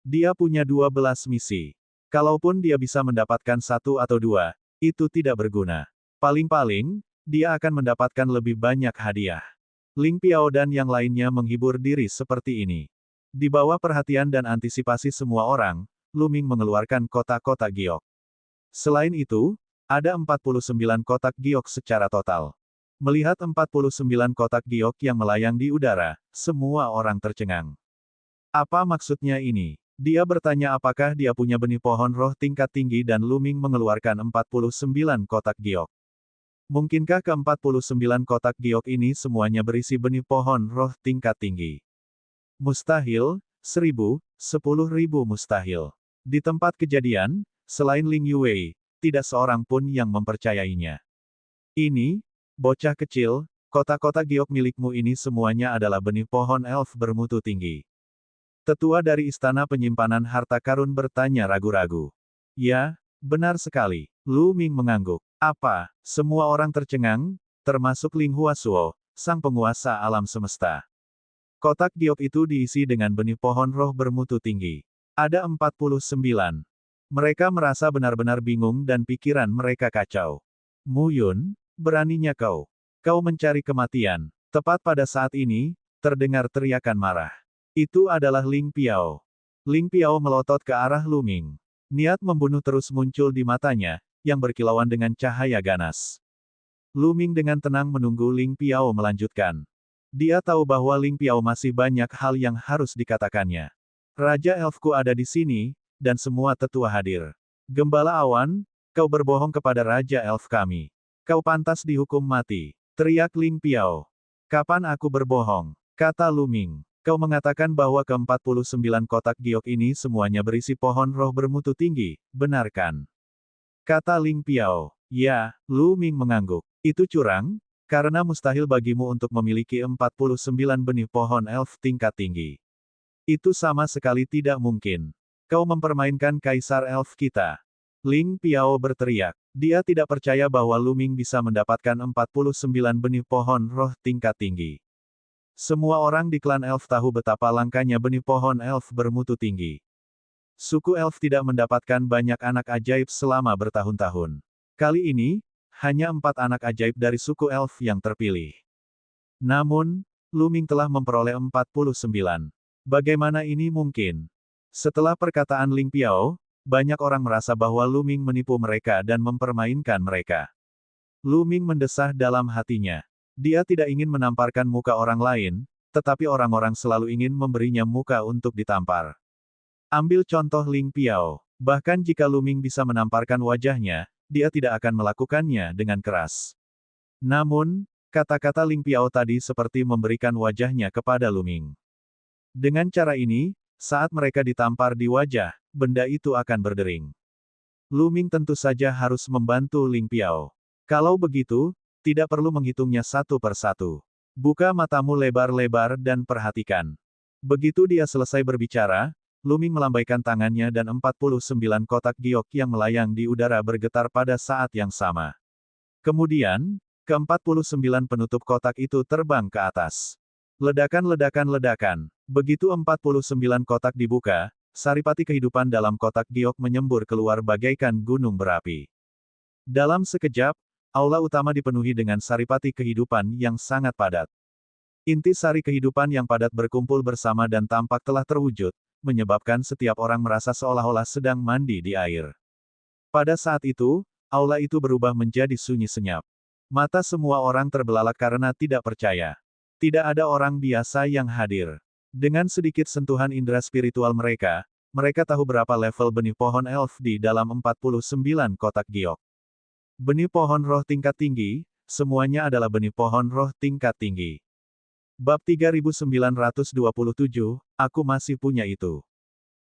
Dia punya 12 misi. Kalaupun dia bisa mendapatkan 1 atau 2, itu tidak berguna. Paling-paling, dia akan mendapatkan lebih banyak hadiah. Ling Piao dan yang lainnya menghibur diri seperti ini. Di bawah perhatian dan antisipasi semua orang, Lu Ming mengeluarkan kotak-kotak giok. Selain itu, ada 49 kotak giok secara total. Melihat 49 kotak giok yang melayang di udara, semua orang tercengang. Apa maksudnya ini? Dia bertanya apakah dia punya benih pohon roh tingkat tinggi dan Lu Ming mengeluarkan 49 kotak giok. Mungkinkah ke-49 kotak giok ini semuanya berisi benih pohon roh tingkat tinggi? Mustahil, 1000, 10.000 mustahil. Di tempat kejadian, selain Ling Yue, tidak seorang pun yang mempercayainya. Ini, bocah kecil, kotak-kotak giok milikmu ini semuanya adalah benih pohon elf bermutu tinggi. Tetua dari istana penyimpanan harta karun bertanya ragu-ragu. Ya, benar sekali. Lu Ming mengangguk. Apa? Semua orang tercengang, termasuk Ling Huasuo, sang penguasa alam semesta. Kotak giok itu diisi dengan benih pohon roh bermutu tinggi. Ada 49. Mereka merasa benar-benar bingung dan pikiran mereka kacau. Mu Yun, beraninya kau. Kau mencari kematian. Tepat pada saat ini, terdengar teriakan marah. Itu adalah Ling Piao. Ling Piao melotot ke arah Lu Ming. Niat membunuh terus muncul di matanya, yang berkilauan dengan cahaya ganas. Lu Ming dengan tenang menunggu Ling Piao melanjutkan. Dia tahu bahwa Ling Piao masih banyak hal yang harus dikatakannya. Raja Elfku ada di sini, dan semua tetua hadir. Gembala awan, kau berbohong kepada Raja Elf kami. Kau pantas dihukum mati. Teriak Ling Piao. Kapan aku berbohong? Kata Lu Ming. Kau mengatakan bahwa ke-49 kotak giok ini semuanya berisi pohon roh bermutu tinggi, benar kan? Kata Ling Piao. Ya, Lu Ming mengangguk. Itu curang, karena mustahil bagimu untuk memiliki 49 benih pohon elf tingkat tinggi. Itu sama sekali tidak mungkin. Kau mempermainkan kaisar elf kita. Ling Piao berteriak. Dia tidak percaya bahwa Lu Ming bisa mendapatkan 49 benih pohon roh tingkat tinggi. Semua orang di klan elf tahu betapa langkanya benih pohon elf bermutu tinggi. Suku elf tidak mendapatkan banyak anak ajaib selama bertahun-tahun. Kali ini, hanya 4 anak ajaib dari suku elf yang terpilih. Namun, Lu Ming telah memperoleh 49. Bagaimana ini mungkin? Setelah perkataan Ling Piao, banyak orang merasa bahwa Lu Ming menipu mereka dan mempermainkan mereka. Lu Ming mendesah dalam hatinya. Dia tidak ingin menamparkan muka orang lain, tetapi orang-orang selalu ingin memberinya muka untuk ditampar. Ambil contoh Ling Piao. Bahkan jika Lu Ming bisa menamparkan wajahnya, dia tidak akan melakukannya dengan keras. Namun, kata-kata Ling Piao tadi seperti memberikan wajahnya kepada Lu Ming. Dengan cara ini, saat mereka ditampar di wajah, benda itu akan berdering. Lu Ming tentu saja harus membantu Ling Piao. Kalau begitu, tidak perlu menghitungnya satu per satu. Buka matamu lebar-lebar dan perhatikan. Begitu dia selesai berbicara, Lu Ming melambaikan tangannya dan 49 kotak giok yang melayang di udara bergetar pada saat yang sama. Kemudian, ke-49 penutup kotak itu terbang ke atas. Ledakan-ledakan-ledakan. Begitu 49 kotak dibuka, saripati kehidupan dalam kotak giok menyembur keluar bagaikan gunung berapi. Dalam sekejap, aula utama dipenuhi dengan saripati kehidupan yang sangat padat. Inti sari kehidupan yang padat berkumpul bersama dan tampak telah terwujud, menyebabkan setiap orang merasa seolah-olah sedang mandi di air. Pada saat itu, aula itu berubah menjadi sunyi senyap. Mata semua orang terbelalak karena tidak percaya. Tidak ada orang biasa yang hadir. Dengan sedikit sentuhan indera spiritual mereka, mereka tahu berapa level benih pohon elf di dalam 49 kotak giok. Benih pohon roh tingkat tinggi, semuanya adalah benih pohon roh tingkat tinggi. Bab 3927, aku masih punya itu.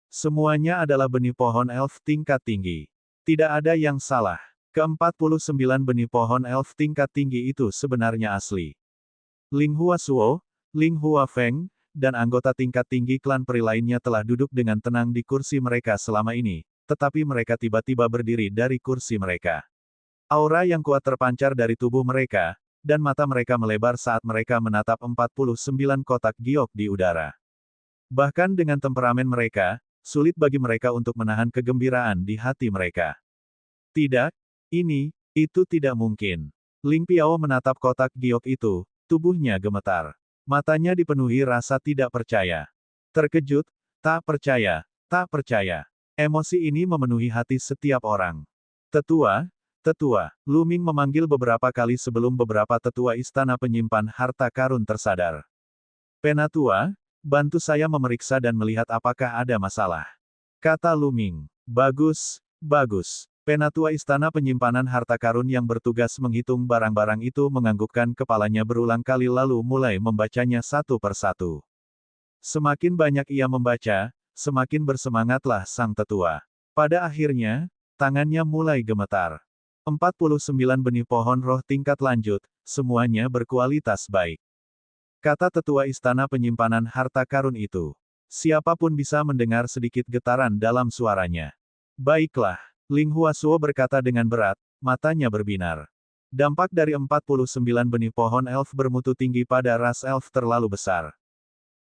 Semuanya adalah benih pohon elf tingkat tinggi. Tidak ada yang salah. Ke-49 benih pohon elf tingkat tinggi itu sebenarnya asli. Ling Hua Suo, Ling Hua Feng, dan anggota tingkat tinggi klan peri lainnya telah duduk dengan tenang di kursi mereka selama ini, tetapi mereka tiba-tiba berdiri dari kursi mereka. Aura yang kuat terpancar dari tubuh mereka, dan mata mereka melebar saat mereka menatap 49 kotak giok di udara. Bahkan dengan temperamen mereka, sulit bagi mereka untuk menahan kegembiraan di hati mereka. Tidak, itu tidak mungkin. Ling Piao menatap kotak giok itu, tubuhnya gemetar. Matanya dipenuhi rasa tidak percaya. Terkejut, tak percaya, tak percaya. Emosi ini memenuhi hati setiap orang. Tetua, tetua, Lu Ming memanggil beberapa kali sebelum beberapa tetua istana penyimpan harta karun tersadar. Penatua, bantu saya memeriksa dan melihat apakah ada masalah. Kata Lu Ming. Bagus, bagus. Penatua istana penyimpanan harta karun yang bertugas menghitung barang-barang itu menganggukkan kepalanya berulang kali lalu mulai membacanya satu per satu. Semakin banyak ia membaca, semakin bersemangatlah sang tetua. Pada akhirnya, tangannya mulai gemetar. 49 benih pohon roh tingkat lanjut, semuanya berkualitas baik. Kata tetua istana penyimpanan harta karun itu. Siapapun bisa mendengar sedikit getaran dalam suaranya. Baiklah. Ling Hua Suo berkata dengan berat, matanya berbinar. Dampak dari 49 benih pohon elf bermutu tinggi pada ras elf terlalu besar.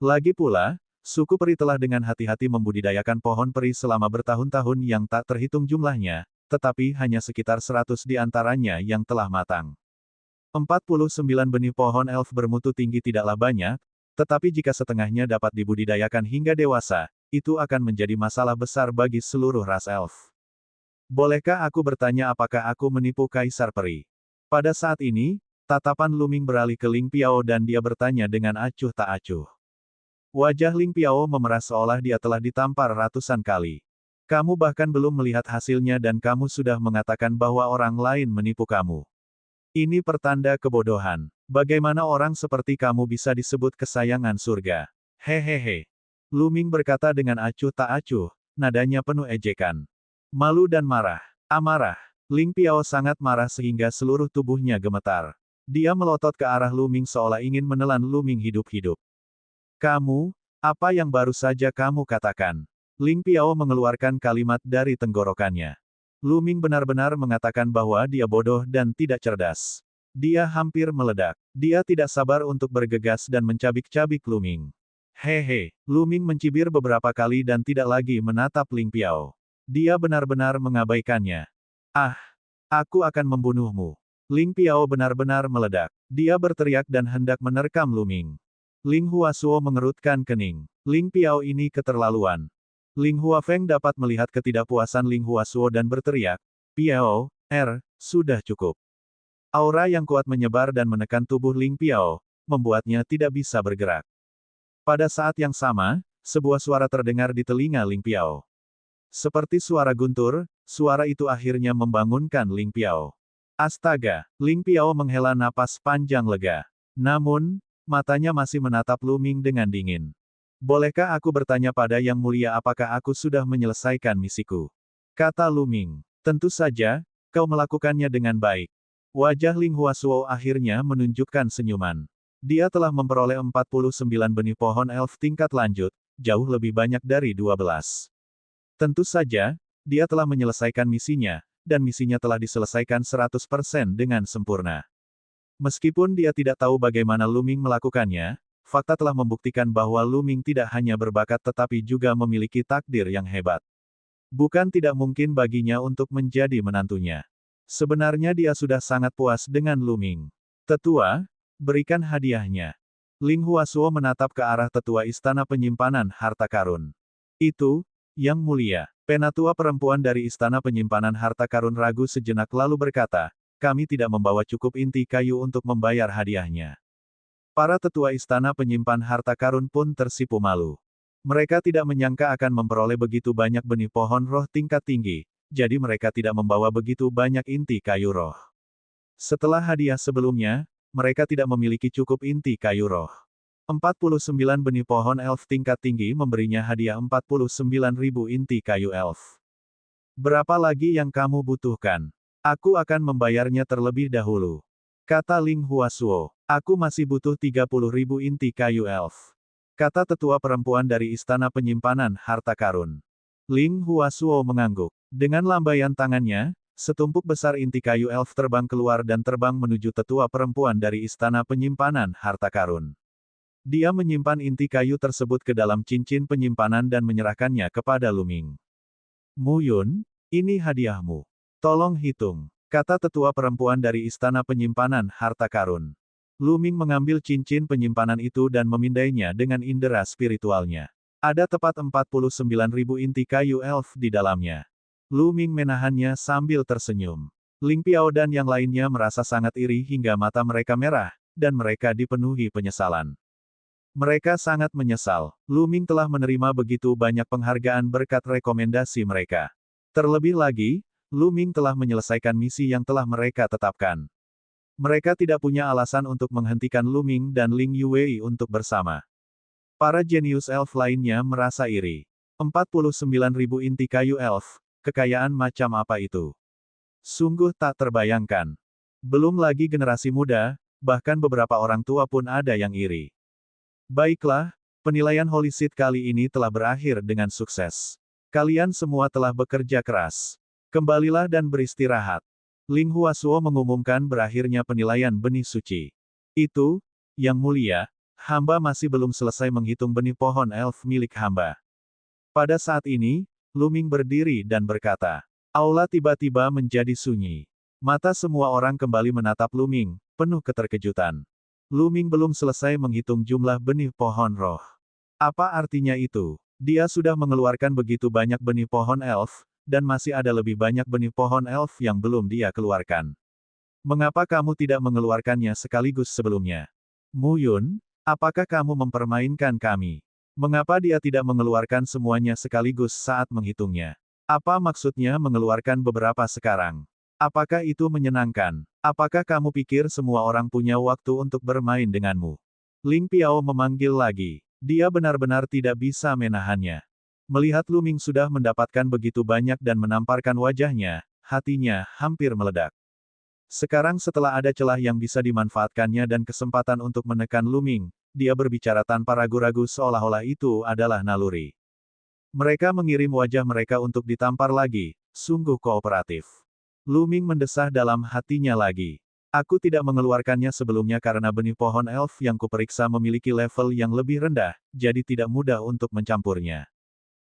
Lagi pula, suku peri telah dengan hati-hati membudidayakan pohon peri selama bertahun-tahun yang tak terhitung jumlahnya, tetapi hanya sekitar 100 di antaranya yang telah matang. 49 benih pohon elf bermutu tinggi tidaklah banyak, tetapi jika setengahnya dapat dibudidayakan hingga dewasa, itu akan menjadi masalah besar bagi seluruh ras elf. Bolehkah aku bertanya apakah aku menipu Kaisar Peri? Pada saat ini, tatapan Lu Ming beralih ke Ling Piao dan dia bertanya dengan acuh tak acuh. Wajah Ling Piao memerah seolah dia telah ditampar ratusan kali. Kamu bahkan belum melihat hasilnya dan kamu sudah mengatakan bahwa orang lain menipu kamu. Ini pertanda kebodohan. Bagaimana orang seperti kamu bisa disebut kesayangan surga? Hehehe. Lu Ming berkata dengan acuh tak acuh, nadanya penuh ejekan. Malu dan marah. Amarah. Ling Piao sangat marah sehingga seluruh tubuhnya gemetar. Dia melotot ke arah Lu Ming seolah ingin menelan Lu Ming hidup-hidup. Kamu, apa yang baru saja kamu katakan? Ling Piao mengeluarkan kalimat dari tenggorokannya. Lu Ming benar-benar mengatakan bahwa dia bodoh dan tidak cerdas. Dia hampir meledak. Dia tidak sabar untuk bergegas dan mencabik-cabik Lu Ming. Hehe, Lu Ming mencibir beberapa kali dan tidak lagi menatap Ling Piao. Dia benar-benar mengabaikannya. Ah, aku akan membunuhmu. Ling Piao benar-benar meledak. Dia berteriak dan hendak menerkam Lu Ming. Ling Huasuo mengerutkan kening. Ling Piao ini keterlaluan. Ling Huafeng dapat melihat ketidakpuasan Ling Huasuo dan berteriak, Piao, sudah cukup. Aura yang kuat menyebar dan menekan tubuh Ling Piao, membuatnya tidak bisa bergerak. Pada saat yang sama, sebuah suara terdengar di telinga Ling Piao. Seperti suara guntur, suara itu akhirnya membangunkan Ling Piao. Astaga, Ling Piao menghela napas panjang lega. Namun, matanya masih menatap Lu Ming dengan dingin. Bolehkah aku bertanya pada Yang Mulia apakah aku sudah menyelesaikan misiku? Kata Lu Ming. Tentu saja, kau melakukannya dengan baik. Wajah Ling Huasuo akhirnya menunjukkan senyuman. Dia telah memperoleh 49 benih pohon elf tingkat lanjut, jauh lebih banyak dari 12. Tentu saja, dia telah menyelesaikan misinya, dan misinya telah diselesaikan 100% dengan sempurna. Meskipun dia tidak tahu bagaimana Lu Ming melakukannya, fakta telah membuktikan bahwa Lu Ming tidak hanya berbakat tetapi juga memiliki takdir yang hebat. Bukan tidak mungkin baginya untuk menjadi menantunya. Sebenarnya dia sudah sangat puas dengan Lu Ming. Tetua, berikan hadiahnya. Ling Huasuo menatap ke arah tetua istana penyimpanan harta karun. Itu, Yang Mulia, penatua perempuan dari istana penyimpanan harta karun ragu sejenak lalu berkata, kami tidak membawa cukup inti kayu untuk membayar hadiahnya. Para tetua istana penyimpan harta karun pun tersipu malu. Mereka tidak menyangka akan memperoleh begitu banyak benih pohon roh tingkat tinggi, jadi mereka tidak membawa begitu banyak inti kayu roh. Setelah hadiah sebelumnya, mereka tidak memiliki cukup inti kayu roh. 49 benih pohon elf tingkat tinggi memberinya hadiah 49.000 inti kayu elf. Berapa lagi yang kamu butuhkan? Aku akan membayarnya terlebih dahulu. Kata Ling Huasuo. Aku masih butuh 30.000 inti kayu elf. Kata tetua perempuan dari istana penyimpanan harta karun. Ling Huasuo mengangguk. Dengan lambaian tangannya, setumpuk besar inti kayu elf terbang keluar dan terbang menuju tetua perempuan dari istana penyimpanan harta karun. Dia menyimpan inti kayu tersebut ke dalam cincin penyimpanan dan menyerahkannya kepada Lu Ming. Mu Yun, ini hadiahmu. Tolong hitung, kata tetua perempuan dari istana penyimpanan harta karun. Lu Ming mengambil cincin penyimpanan itu dan memindainya dengan indera spiritualnya. Ada tepat 49.000 inti kayu elf di dalamnya. Lu Ming menahannya sambil tersenyum. Ling Piao dan yang lainnya merasa sangat iri hingga mata mereka merah, dan mereka dipenuhi penyesalan. Mereka sangat menyesal, Lu Ming telah menerima begitu banyak penghargaan berkat rekomendasi mereka. Terlebih lagi, Lu Ming telah menyelesaikan misi yang telah mereka tetapkan. Mereka tidak punya alasan untuk menghentikan Lu Ming dan Ling Yuwei untuk bersama. Para jenius elf lainnya merasa iri. 49.000 inti kayu elf, kekayaan macam apa itu? Sungguh tak terbayangkan. Belum lagi generasi muda, bahkan beberapa orang tua pun ada yang iri. Baiklah, penilaian Holy Seed kali ini telah berakhir dengan sukses. Kalian semua telah bekerja keras. Kembalilah dan beristirahat. Ling Huasuo mengumumkan berakhirnya penilaian benih suci. Itu, Yang Mulia, hamba masih belum selesai menghitung benih pohon elf milik hamba. Pada saat ini, Lu Ming berdiri dan berkata. Aula tiba-tiba menjadi sunyi. Mata semua orang kembali menatap Lu Ming, penuh keterkejutan. Lu Ming belum selesai menghitung jumlah benih pohon roh. Apa artinya itu? Dia sudah mengeluarkan begitu banyak benih pohon elf, dan masih ada lebih banyak benih pohon elf yang belum dia keluarkan. Mengapa kamu tidak mengeluarkannya sekaligus sebelumnya? Mu Yun, apakah kamu mempermainkan kami? Mengapa dia tidak mengeluarkan semuanya sekaligus saat menghitungnya? Apa maksudnya mengeluarkan beberapa sekarang? Apakah itu menyenangkan? Apakah kamu pikir semua orang punya waktu untuk bermain denganmu? Ling Piao memanggil lagi. Dia benar-benar tidak bisa menahannya. Melihat Lu Ming sudah mendapatkan begitu banyak dan menamparkan wajahnya, hatinya hampir meledak. Sekarang setelah ada celah yang bisa dimanfaatkannya dan kesempatan untuk menekan Lu Ming, dia berbicara tanpa ragu-ragu seolah-olah itu adalah naluri. Mereka mengirim wajah mereka untuk ditampar lagi, sungguh kooperatif. Lu Ming mendesah dalam hatinya lagi. Aku tidak mengeluarkannya sebelumnya karena benih pohon elf yang kuperiksa memiliki level yang lebih rendah, jadi tidak mudah untuk mencampurnya.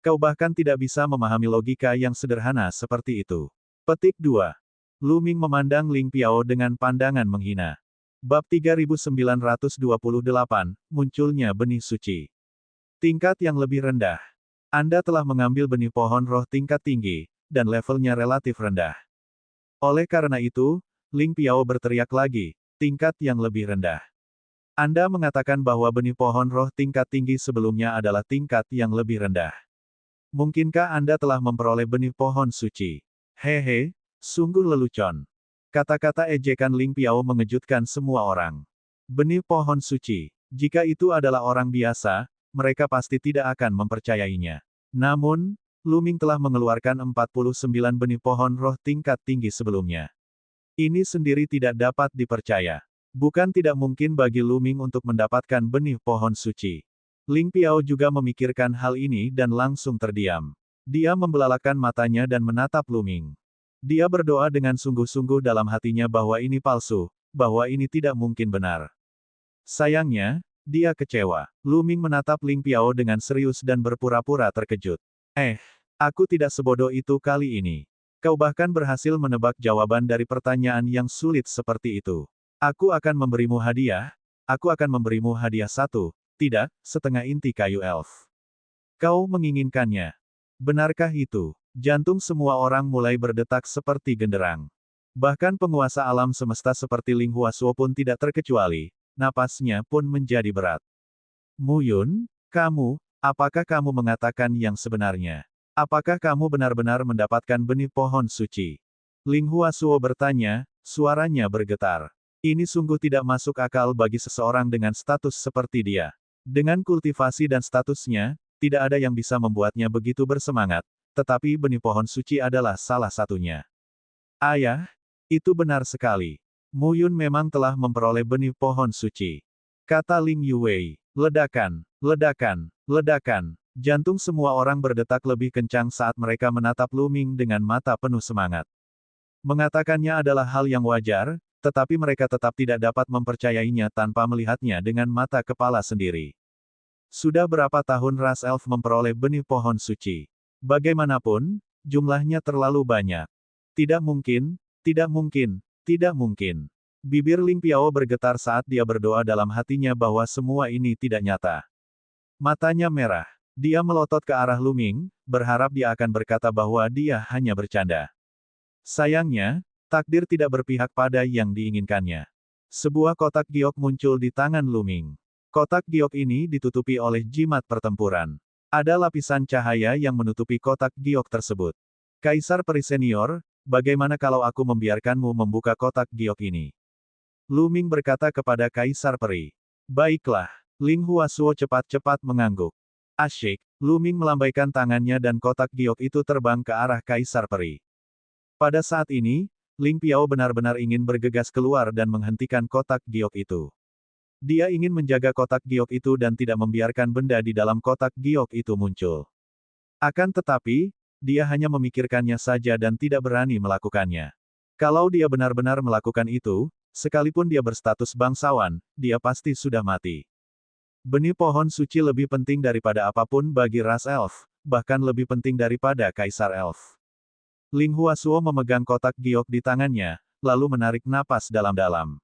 Kau bahkan tidak bisa memahami logika yang sederhana seperti itu. Petik 2. Lu Ming memandang Ling Piao dengan pandangan menghina. Bab 3928, munculnya benih suci. Tingkat yang lebih rendah. Anda telah mengambil benih pohon roh tingkat tinggi, dan levelnya relatif rendah. Oleh karena itu, Ling Piao berteriak lagi, tingkat yang lebih rendah. Anda mengatakan bahwa benih pohon roh tingkat tinggi sebelumnya adalah tingkat yang lebih rendah. Mungkinkah Anda telah memperoleh benih pohon suci? Hehe, sungguh lelucon. Kata-kata ejekan Ling Piao mengejutkan semua orang. Benih pohon suci. Jika itu adalah orang biasa, mereka pasti tidak akan mempercayainya. Namun, Lu Ming telah mengeluarkan 49 benih pohon roh tingkat tinggi sebelumnya. Ini sendiri tidak dapat dipercaya. Bukan tidak mungkin bagi Lu Ming untuk mendapatkan benih pohon suci. Ling Piao juga memikirkan hal ini dan langsung terdiam. Dia membelalakan matanya dan menatap Lu Ming. Dia berdoa dengan sungguh-sungguh dalam hatinya bahwa ini palsu, bahwa ini tidak mungkin benar. Sayangnya, dia kecewa. Lu Ming menatap Ling Piao dengan serius dan berpura-pura terkejut. Aku tidak sebodoh itu kali ini. Kau bahkan berhasil menebak jawaban dari pertanyaan yang sulit seperti itu. Aku akan memberimu hadiah. Aku akan memberimu hadiah satu, tidak, setengah inti kayu elf. Kau menginginkannya. Benarkah itu? Jantung semua orang mulai berdetak seperti genderang. Bahkan penguasa alam semesta seperti Ling Huasuo pun tidak terkecuali. Napasnya pun menjadi berat. Mu Yun, kamu, apakah kamu mengatakan yang sebenarnya? Apakah kamu benar-benar mendapatkan benih pohon suci? Ling Huasuo bertanya, suaranya bergetar. Ini sungguh tidak masuk akal bagi seseorang dengan status seperti dia. Dengan kultivasi dan statusnya, tidak ada yang bisa membuatnya begitu bersemangat, tetapi benih pohon suci adalah salah satunya. Ayah, itu benar sekali. Mu Yun memang telah memperoleh benih pohon suci. Kata Ling Yuwei, ledakan, ledakan, ledakan. Jantung semua orang berdetak lebih kencang saat mereka menatap Lu Ming dengan mata penuh semangat. Mengatakannya adalah hal yang wajar, tetapi mereka tetap tidak dapat mempercayainya tanpa melihatnya dengan mata kepala sendiri. Sudah berapa tahun ras elf memperoleh benih pohon suci? Bagaimanapun, jumlahnya terlalu banyak. Tidak mungkin, tidak mungkin. Tidak mungkin. Bibir Ling Piao bergetar saat dia berdoa dalam hatinya bahwa semua ini tidak nyata. Matanya merah. Dia melotot ke arah Lu Ming, berharap dia akan berkata bahwa dia hanya bercanda. Sayangnya, takdir tidak berpihak pada yang diinginkannya. Sebuah kotak giok muncul di tangan Lu Ming. Kotak giok ini ditutupi oleh jimat pertempuran. Ada lapisan cahaya yang menutupi kotak giok tersebut. Kaisar Peri Senior, bagaimana kalau aku membiarkanmu membuka kotak giok ini? Lu Ming berkata kepada Kaisar Peri. Baiklah. Ling Huasuo cepat-cepat mengangguk. Asyik, Lu Ming melambaikan tangannya dan kotak giok itu terbang ke arah Kaisar Peri. Pada saat ini, Ling Piao benar-benar ingin bergegas keluar dan menghentikan kotak giok itu. Dia ingin menjaga kotak giok itu dan tidak membiarkan benda di dalam kotak giok itu muncul. Akan tetapi, dia hanya memikirkannya saja dan tidak berani melakukannya. Kalau dia benar-benar melakukan itu, sekalipun dia berstatus bangsawan, dia pasti sudah mati. Benih pohon suci lebih penting daripada apapun bagi ras elf, bahkan lebih penting daripada Kaisar Elf. Ling Huasuo memegang kotak giok di tangannya, lalu menarik napas dalam-dalam.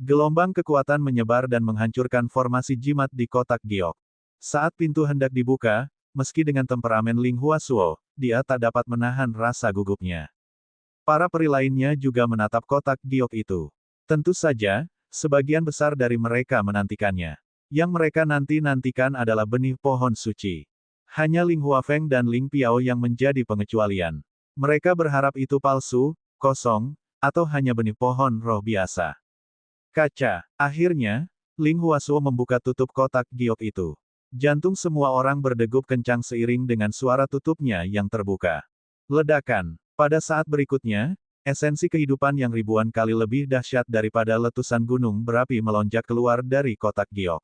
Gelombang kekuatan menyebar dan menghancurkan formasi jimat di kotak giok. Saat pintu hendak dibuka, meski dengan temperamen Ling Huasuo, dia tak dapat menahan rasa gugupnya. Para peri lainnya juga menatap kotak giok itu. Tentu saja, sebagian besar dari mereka menantikannya. Yang mereka nanti-nantikan adalah benih pohon suci. Hanya Ling Huafeng dan Ling Piao yang menjadi pengecualian. Mereka berharap itu palsu, kosong, atau hanya benih pohon roh biasa. Kaca. Akhirnya, Ling Huasuo membuka tutup kotak giok itu. Jantung semua orang berdegup kencang seiring dengan suara tutupnya yang terbuka. Ledakan. Pada saat berikutnya, esensi kehidupan yang ribuan kali lebih dahsyat daripada letusan gunung berapi melonjak keluar dari kotak giok.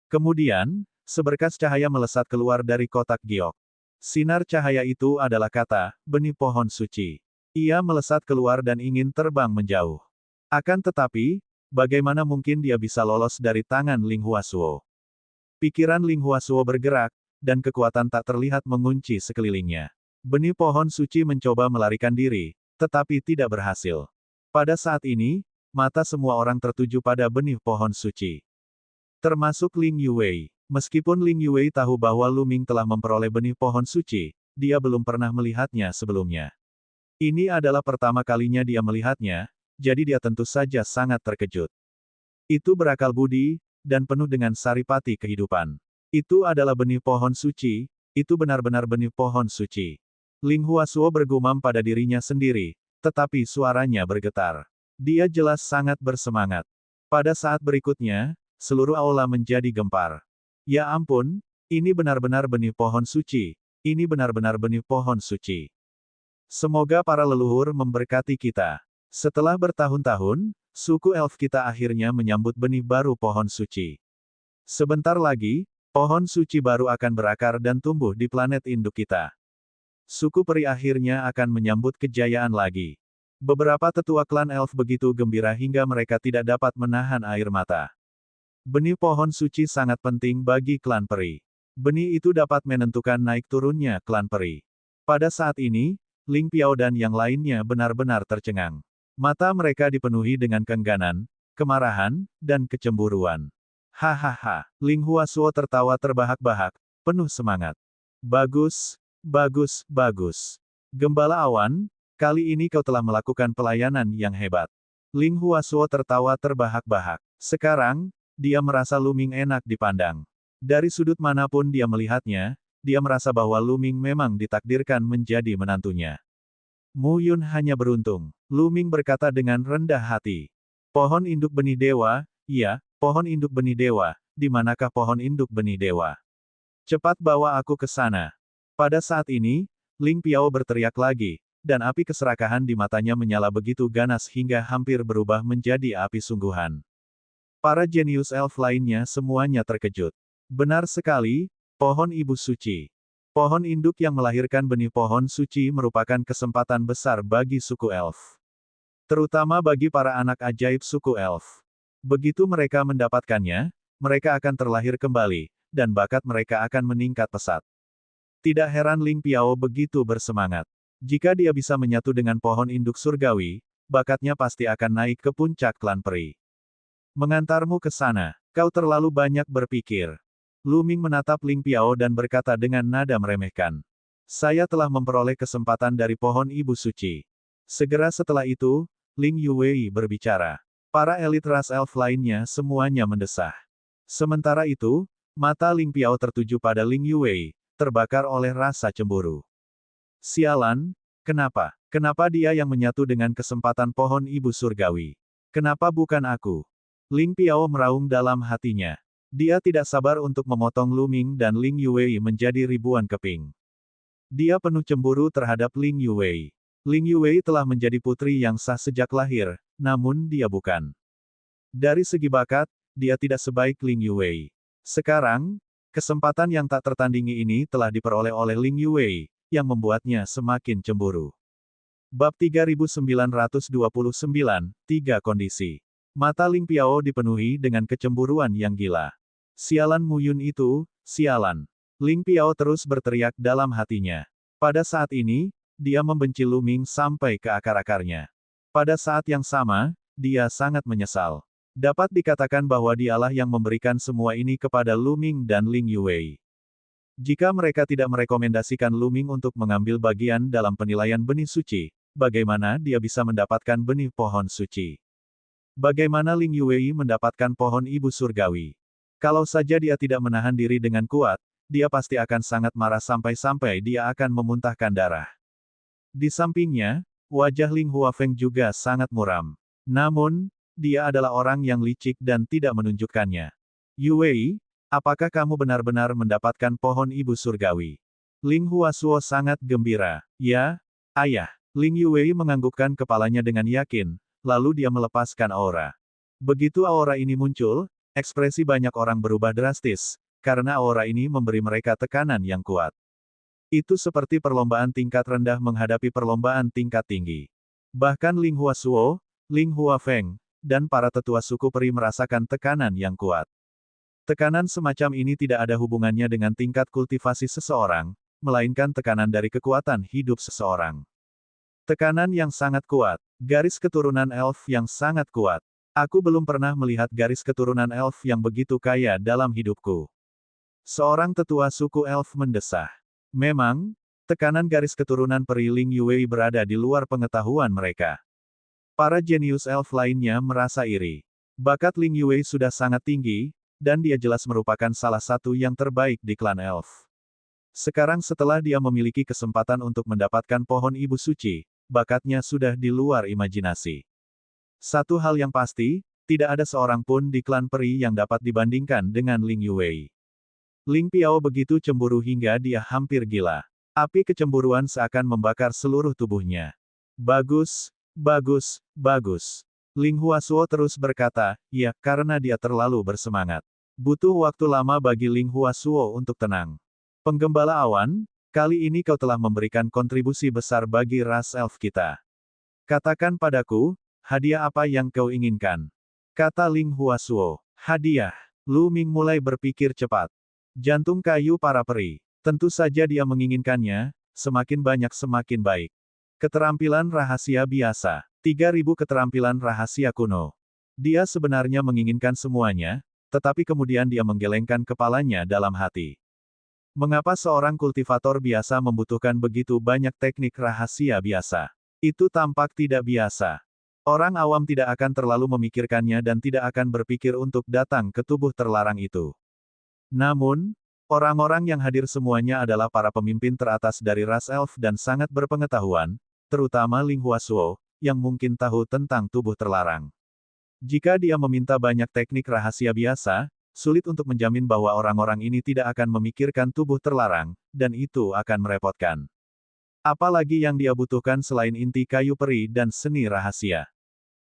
Kemudian, seberkas cahaya melesat keluar dari kotak giok. Sinar cahaya itu adalah kata, benih pohon suci. Ia melesat keluar dan ingin terbang menjauh. Akan tetapi, bagaimana mungkin dia bisa lolos dari tangan Ling Huasuo? Pikiran Ling Huasuo bergerak, dan kekuatan tak terlihat mengunci sekelilingnya. Benih pohon suci mencoba melarikan diri, tetapi tidak berhasil. Pada saat ini, mata semua orang tertuju pada benih pohon suci. Termasuk Ling Yuwei. Meskipun Ling Yuwei tahu bahwa Lu Ming telah memperoleh benih pohon suci, dia belum pernah melihatnya sebelumnya. Ini adalah pertama kalinya dia melihatnya, jadi dia tentu saja sangat terkejut. Itu berakal budi, dan penuh dengan saripati kehidupan. Itu adalah benih pohon suci, itu benar-benar benih pohon suci. Ling Huasuo bergumam pada dirinya sendiri, tetapi suaranya bergetar. Dia jelas sangat bersemangat. Pada saat berikutnya, seluruh aula menjadi gempar. Ya ampun, ini benar-benar benih pohon suci, ini benar-benar benih pohon suci. Semoga para leluhur memberkati kita. Setelah bertahun-tahun, suku elf kita akhirnya menyambut benih baru pohon suci. Sebentar lagi, pohon suci baru akan berakar dan tumbuh di planet induk kita. Suku peri akhirnya akan menyambut kejayaan lagi. Beberapa tetua klan elf begitu gembira hingga mereka tidak dapat menahan air mata. Benih pohon suci sangat penting bagi klan peri. Benih itu dapat menentukan naik turunnya klan peri. Pada saat ini, Ling Piao dan yang lainnya benar-benar tercengang. Mata mereka dipenuhi dengan keengganan, kemarahan, dan kecemburuan. Hahaha, Ling Huasuo tertawa terbahak-bahak, penuh semangat. Bagus, bagus, bagus. Gembala awan, kali ini kau telah melakukan pelayanan yang hebat. Ling Huasuo tertawa terbahak-bahak. Sekarang, dia merasa Lu Ming enak dipandang. Dari sudut manapun dia melihatnya, dia merasa bahwa Lu Ming memang ditakdirkan menjadi menantunya. Mu Yun hanya beruntung, Lu Ming berkata dengan rendah hati. Pohon induk benih dewa, iya, pohon induk benih dewa, di manakah pohon induk benih dewa? Cepat bawa aku ke sana. Pada saat ini, Ling Piao berteriak lagi, dan api keserakahan di matanya menyala begitu ganas hingga hampir berubah menjadi api sungguhan. Para jenius elf lainnya semuanya terkejut. Benar sekali, pohon ibu suci. Pohon induk yang melahirkan benih pohon suci merupakan kesempatan besar bagi suku elf. Terutama bagi para anak ajaib suku elf. Begitu mereka mendapatkannya, mereka akan terlahir kembali, dan bakat mereka akan meningkat pesat. Tidak heran Ling Piao begitu bersemangat. Jika dia bisa menyatu dengan pohon induk surgawi, bakatnya pasti akan naik ke puncak klan peri. Mengantarmu ke sana, kau terlalu banyak berpikir. Lu Ming menatap Ling Piao dan berkata dengan nada meremehkan. Saya telah memperoleh kesempatan dari pohon ibu suci. Segera setelah itu, Ling Yuwei berbicara. Para elit ras elf lainnya semuanya mendesah. Sementara itu, mata Ling Piao tertuju pada Ling Yuwei, terbakar oleh rasa cemburu. Sialan, kenapa? Kenapa dia yang menyatu dengan kesempatan pohon ibu surgawi? Kenapa bukan aku? Ling Piao meraung dalam hatinya. Dia tidak sabar untuk memotong Lu Ming dan Ling Yuwei menjadi ribuan keping. Dia penuh cemburu terhadap Ling Yuwei. Ling Yuwei telah menjadi putri yang sah sejak lahir, namun dia bukan. Dari segi bakat, dia tidak sebaik Ling Yuwei. Sekarang, kesempatan yang tak tertandingi ini telah diperoleh oleh Ling Yuwei, yang membuatnya semakin cemburu. Bab 3929, 3 kondisi. Mata Ling Piao dipenuhi dengan kecemburuan yang gila. Sialan Mu Yun itu, sialan. Ling Piao terus berteriak dalam hatinya. Pada saat ini, dia membenci Lu Ming sampai ke akar-akarnya. Pada saat yang sama, dia sangat menyesal. Dapat dikatakan bahwa dialah yang memberikan semua ini kepada Lu Ming dan Ling Yuwei. Jika mereka tidak merekomendasikan Lu Ming untuk mengambil bagian dalam penilaian benih suci, bagaimana dia bisa mendapatkan benih pohon suci? Bagaimana Ling Yuwei mendapatkan pohon ibu surgawi? Kalau saja dia tidak menahan diri dengan kuat, dia pasti akan sangat marah sampai-sampai dia akan memuntahkan darah. Di sampingnya, wajah Ling Huafeng juga sangat muram. Namun, dia adalah orang yang licik dan tidak menunjukkannya. Yuwei, apakah kamu benar-benar mendapatkan pohon ibu surgawi? Ling Huasuo sangat gembira. Ya, ayah. Ling Yuwei menganggukkan kepalanya dengan yakin, lalu dia melepaskan aura. Begitu aura ini muncul, ekspresi banyak orang berubah drastis, karena aura ini memberi mereka tekanan yang kuat. Itu seperti perlombaan tingkat rendah menghadapi perlombaan tingkat tinggi. Bahkan Ling Huasuo, Ling Huafeng, dan para tetua suku peri merasakan tekanan yang kuat. Tekanan semacam ini tidak ada hubungannya dengan tingkat kultivasi seseorang, melainkan tekanan dari kekuatan hidup seseorang. Tekanan yang sangat kuat, garis keturunan elf yang sangat kuat. Aku belum pernah melihat garis keturunan elf yang begitu kaya dalam hidupku. Seorang tetua suku elf mendesah. Memang, tekanan garis keturunan peri Ling Yuwei berada di luar pengetahuan mereka. Para jenius elf lainnya merasa iri. Bakat Ling Yuwei sudah sangat tinggi, dan dia jelas merupakan salah satu yang terbaik di klan elf. Sekarang setelah dia memiliki kesempatan untuk mendapatkan pohon ibu suci, bakatnya sudah di luar imajinasi. Satu hal yang pasti, tidak ada seorang pun di klan peri yang dapat dibandingkan dengan Ling Yuwei. Ling Piao begitu cemburu hingga dia hampir gila. Api kecemburuan seakan membakar seluruh tubuhnya. Bagus, bagus, bagus. Ling Huasuo terus berkata, ya, karena dia terlalu bersemangat. Butuh waktu lama bagi Ling Huasuo untuk tenang. Penggembala awan, kali ini kau telah memberikan kontribusi besar bagi ras elf kita. Katakan padaku, hadiah apa yang kau inginkan? Kata Ling Huasuo. Hadiah. Lu Ming mulai berpikir cepat. Jantung kayu para peri. Tentu saja dia menginginkannya, semakin banyak semakin baik. Keterampilan rahasia biasa. 3000 keterampilan rahasia kuno. Dia sebenarnya menginginkan semuanya, tetapi kemudian dia menggelengkan kepalanya dalam hati. Mengapa seorang kultivator biasa membutuhkan begitu banyak teknik rahasia biasa? Itu tampak tidak biasa. Orang awam tidak akan terlalu memikirkannya dan tidak akan berpikir untuk datang ke tubuh terlarang itu. Namun, orang-orang yang hadir semuanya adalah para pemimpin teratas dari ras elf dan sangat berpengetahuan, terutama Ling Huasuo, yang mungkin tahu tentang tubuh terlarang. Jika dia meminta banyak teknik rahasia biasa, sulit untuk menjamin bahwa orang-orang ini tidak akan memikirkan tubuh terlarang, dan itu akan merepotkan. Apalagi yang dia butuhkan selain inti kayu peri dan seni rahasia.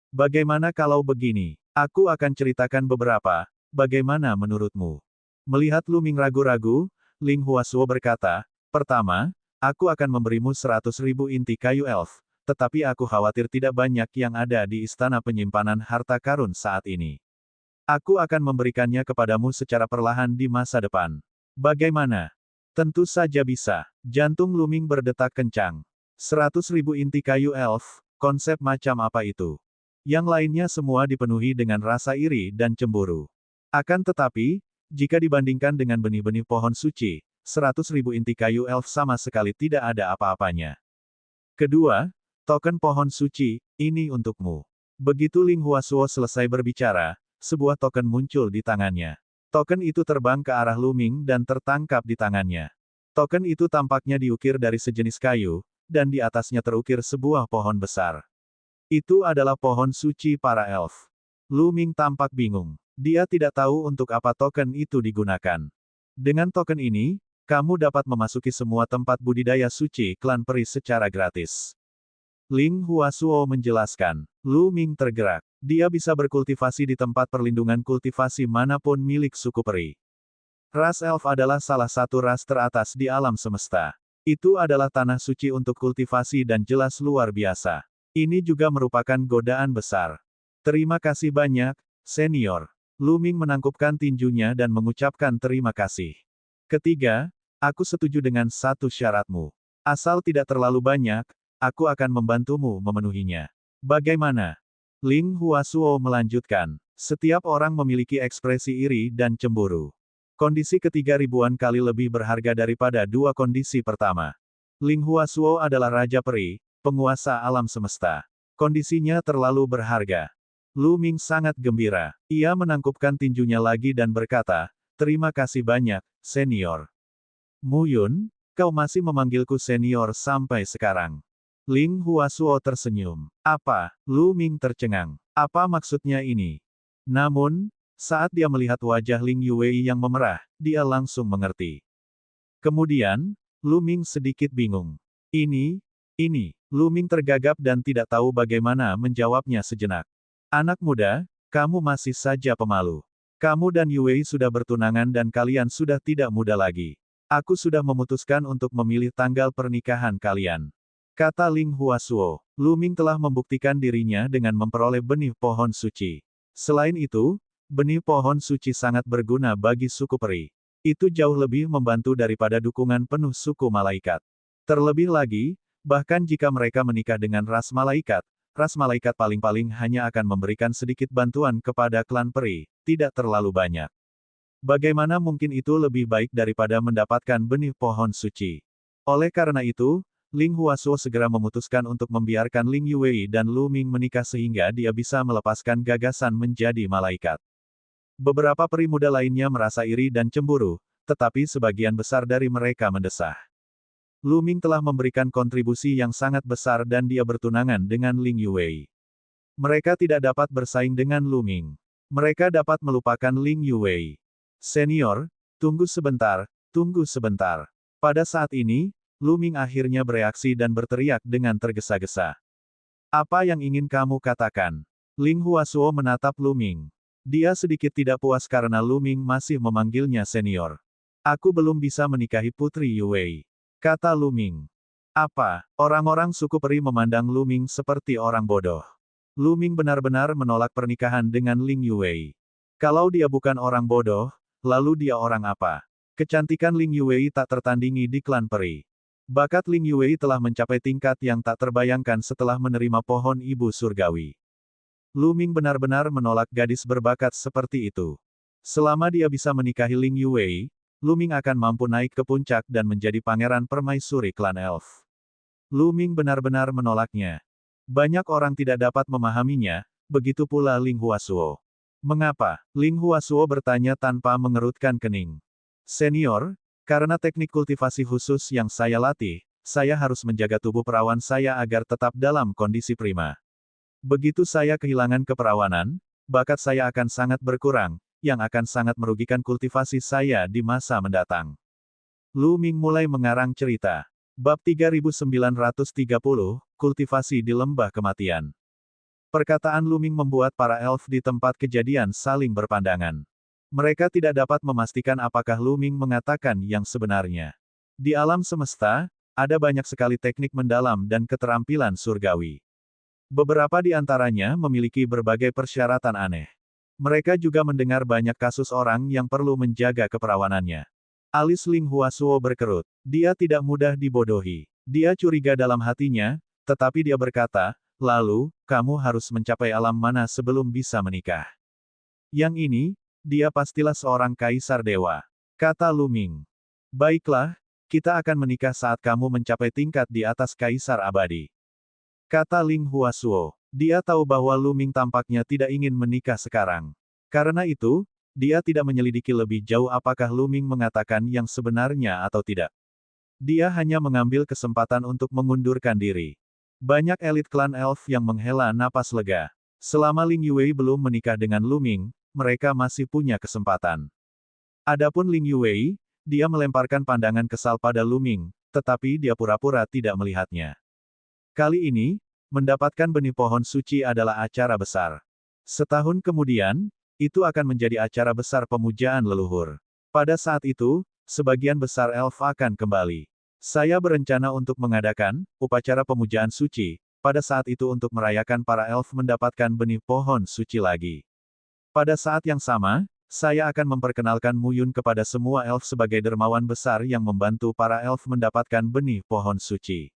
Bagaimana kalau begini? Aku akan ceritakan beberapa, bagaimana menurutmu? Melihat Lu Ming ragu-ragu, Ling Huasuo berkata, pertama, aku akan memberimu 100.000 inti kayu elf, tetapi aku khawatir tidak banyak yang ada di istana penyimpanan harta karun saat ini. Aku akan memberikannya kepadamu secara perlahan di masa depan. Bagaimana? Tentu saja bisa. Jantung Lu Ming berdetak kencang. 100.000 inti kayu elf, konsep macam apa itu? Yang lainnya semua dipenuhi dengan rasa iri dan cemburu. Akan tetapi, jika dibandingkan dengan benih-benih pohon suci, 100.000 inti kayu elf sama sekali tidak ada apa-apanya. Kedua, token pohon suci, ini untukmu. Begitu Ling Huasuo selesai berbicara, sebuah token muncul di tangannya. Token itu terbang ke arah Lu Ming dan tertangkap di tangannya. Token itu tampaknya diukir dari sejenis kayu, dan di atasnya terukir sebuah pohon besar. Itu adalah pohon suci para elf. Lu Ming tampak bingung. Dia tidak tahu untuk apa token itu digunakan. Dengan token ini, kamu dapat memasuki semua tempat budidaya suci klan peri secara gratis. Ling Huasuo menjelaskan. Lu Ming tergerak. Dia bisa berkultivasi di tempat perlindungan kultivasi manapun milik suku peri. Ras elf adalah salah satu ras teratas di alam semesta. Itu adalah tanah suci untuk kultivasi dan jelas luar biasa. Ini juga merupakan godaan besar. Terima kasih banyak, senior. Lu Ming menangkupkan tinjunya dan mengucapkan terima kasih. Ketiga, aku setuju dengan satu syaratmu. Asal tidak terlalu banyak, aku akan membantumu memenuhinya. Bagaimana? Ling Huasuo melanjutkan. Setiap orang memiliki ekspresi iri dan cemburu. Kondisi ketiga ribuan kali lebih berharga daripada dua kondisi pertama. Ling Huasuo adalah Raja Peri, penguasa alam semesta. Kondisinya terlalu berharga. Lu Ming sangat gembira. Ia menangkupkan tinjunya lagi dan berkata, terima kasih banyak, senior. Mu Yun, kau masih memanggilku senior sampai sekarang. Ling Huasuo tersenyum. Apa? Lu Ming tercengang. Apa maksudnya ini? Namun, saat dia melihat wajah Ling Yuwei yang memerah, dia langsung mengerti. Kemudian, Lu Ming sedikit bingung. Ini, Lu Ming tergagap dan tidak tahu bagaimana menjawabnya sejenak. Anak muda, kamu masih saja pemalu. Kamu dan Yue sudah bertunangan dan kalian sudah tidak muda lagi. Aku sudah memutuskan untuk memilih tanggal pernikahan kalian. Kata Ling Huasuo. Lu Ming telah membuktikan dirinya dengan memperoleh benih pohon suci. Selain itu, benih pohon suci sangat berguna bagi suku peri. Itu jauh lebih membantu daripada dukungan penuh suku malaikat. Terlebih lagi, bahkan jika mereka menikah dengan ras malaikat paling-paling hanya akan memberikan sedikit bantuan kepada klan peri, tidak terlalu banyak. Bagaimana mungkin itu lebih baik daripada mendapatkan benih pohon suci? Oleh karena itu, Ling Huasuo segera memutuskan untuk membiarkan Ling Yue dan Lu Ming menikah sehingga dia bisa melepaskan gagasan menjadi malaikat. Beberapa peri muda lainnya merasa iri dan cemburu, tetapi sebagian besar dari mereka mendesah. Lu Ming telah memberikan kontribusi yang sangat besar dan dia bertunangan dengan Ling Yue. Mereka tidak dapat bersaing dengan Lu Ming. Mereka dapat melupakan Ling Yue. Senior, tunggu sebentar, tunggu sebentar. Pada saat ini, Lu Ming akhirnya bereaksi dan berteriak dengan tergesa-gesa. Apa yang ingin kamu katakan? Ling Huasuo menatap Lu Ming. Dia sedikit tidak puas karena Lu Ming masih memanggilnya senior. Aku belum bisa menikahi Putri Yue. Kata Lu Ming. Apa? Orang-orang suku peri memandang Lu Ming seperti orang bodoh. Lu Ming benar-benar menolak pernikahan dengan Ling Yue. Kalau dia bukan orang bodoh, lalu dia orang apa? Kecantikan Ling Yue tak tertandingi di klan peri. Bakat Ling Yue telah mencapai tingkat yang tak terbayangkan setelah menerima pohon ibu surgawi. Lu Ming benar-benar menolak gadis berbakat seperti itu. Selama dia bisa menikahi Ling Yue, Lu Ming akan mampu naik ke puncak dan menjadi pangeran permaisuri klan elf. Lu Ming benar-benar menolaknya. Banyak orang tidak dapat memahaminya, begitu pula Ling Huasuo. Mengapa? Ling Huasuo bertanya tanpa mengerutkan kening. Senior, karena teknik kultivasi khusus yang saya latih, saya harus menjaga tubuh perawan saya agar tetap dalam kondisi prima. Begitu saya kehilangan keperawanan, bakat saya akan sangat berkurang, yang akan sangat merugikan kultivasi saya di masa mendatang. Lu Ming mulai mengarang cerita. Bab 3930, Kultivasi di Lembah Kematian. Perkataan Lu Ming membuat para elf di tempat kejadian saling berpandangan. Mereka tidak dapat memastikan apakah Lu Ming mengatakan yang sebenarnya. Di alam semesta, ada banyak sekali teknik mendalam dan keterampilan surgawi. Beberapa di antaranya memiliki berbagai persyaratan aneh. Mereka juga mendengar banyak kasus orang yang perlu menjaga keperawanannya. Alis Ling Huasuo berkerut. Dia tidak mudah dibodohi. Dia curiga dalam hatinya, tetapi dia berkata, lalu, kamu harus mencapai alam mana sebelum bisa menikah. Yang ini, dia pastilah seorang kaisar dewa. Kata Lu Ming. Baiklah, kita akan menikah saat kamu mencapai tingkat di atas kaisar abadi. Kata Ling Huasuo. Dia tahu bahwa Lu Ming tampaknya tidak ingin menikah sekarang. Karena itu, dia tidak menyelidiki lebih jauh apakah Lu Ming mengatakan yang sebenarnya atau tidak. Dia hanya mengambil kesempatan untuk mengundurkan diri. Banyak elit klan elf yang menghela napas lega. Selama Ling Yue belum menikah dengan Lu Ming, mereka masih punya kesempatan. Adapun Ling Yue, dia melemparkan pandangan kesal pada Lu Ming, tetapi dia pura-pura tidak melihatnya. Kali ini, mendapatkan benih pohon suci adalah acara besar. Setahun kemudian, itu akan menjadi acara besar pemujaan leluhur. Pada saat itu, sebagian besar elf akan kembali. Saya berencana untuk mengadakan upacara pemujaan suci, pada saat itu untuk merayakan para elf mendapatkan benih pohon suci lagi. Pada saat yang sama, saya akan memperkenalkan Mu Yun kepada semua elf sebagai dermawan besar yang membantu para elf mendapatkan benih pohon suci.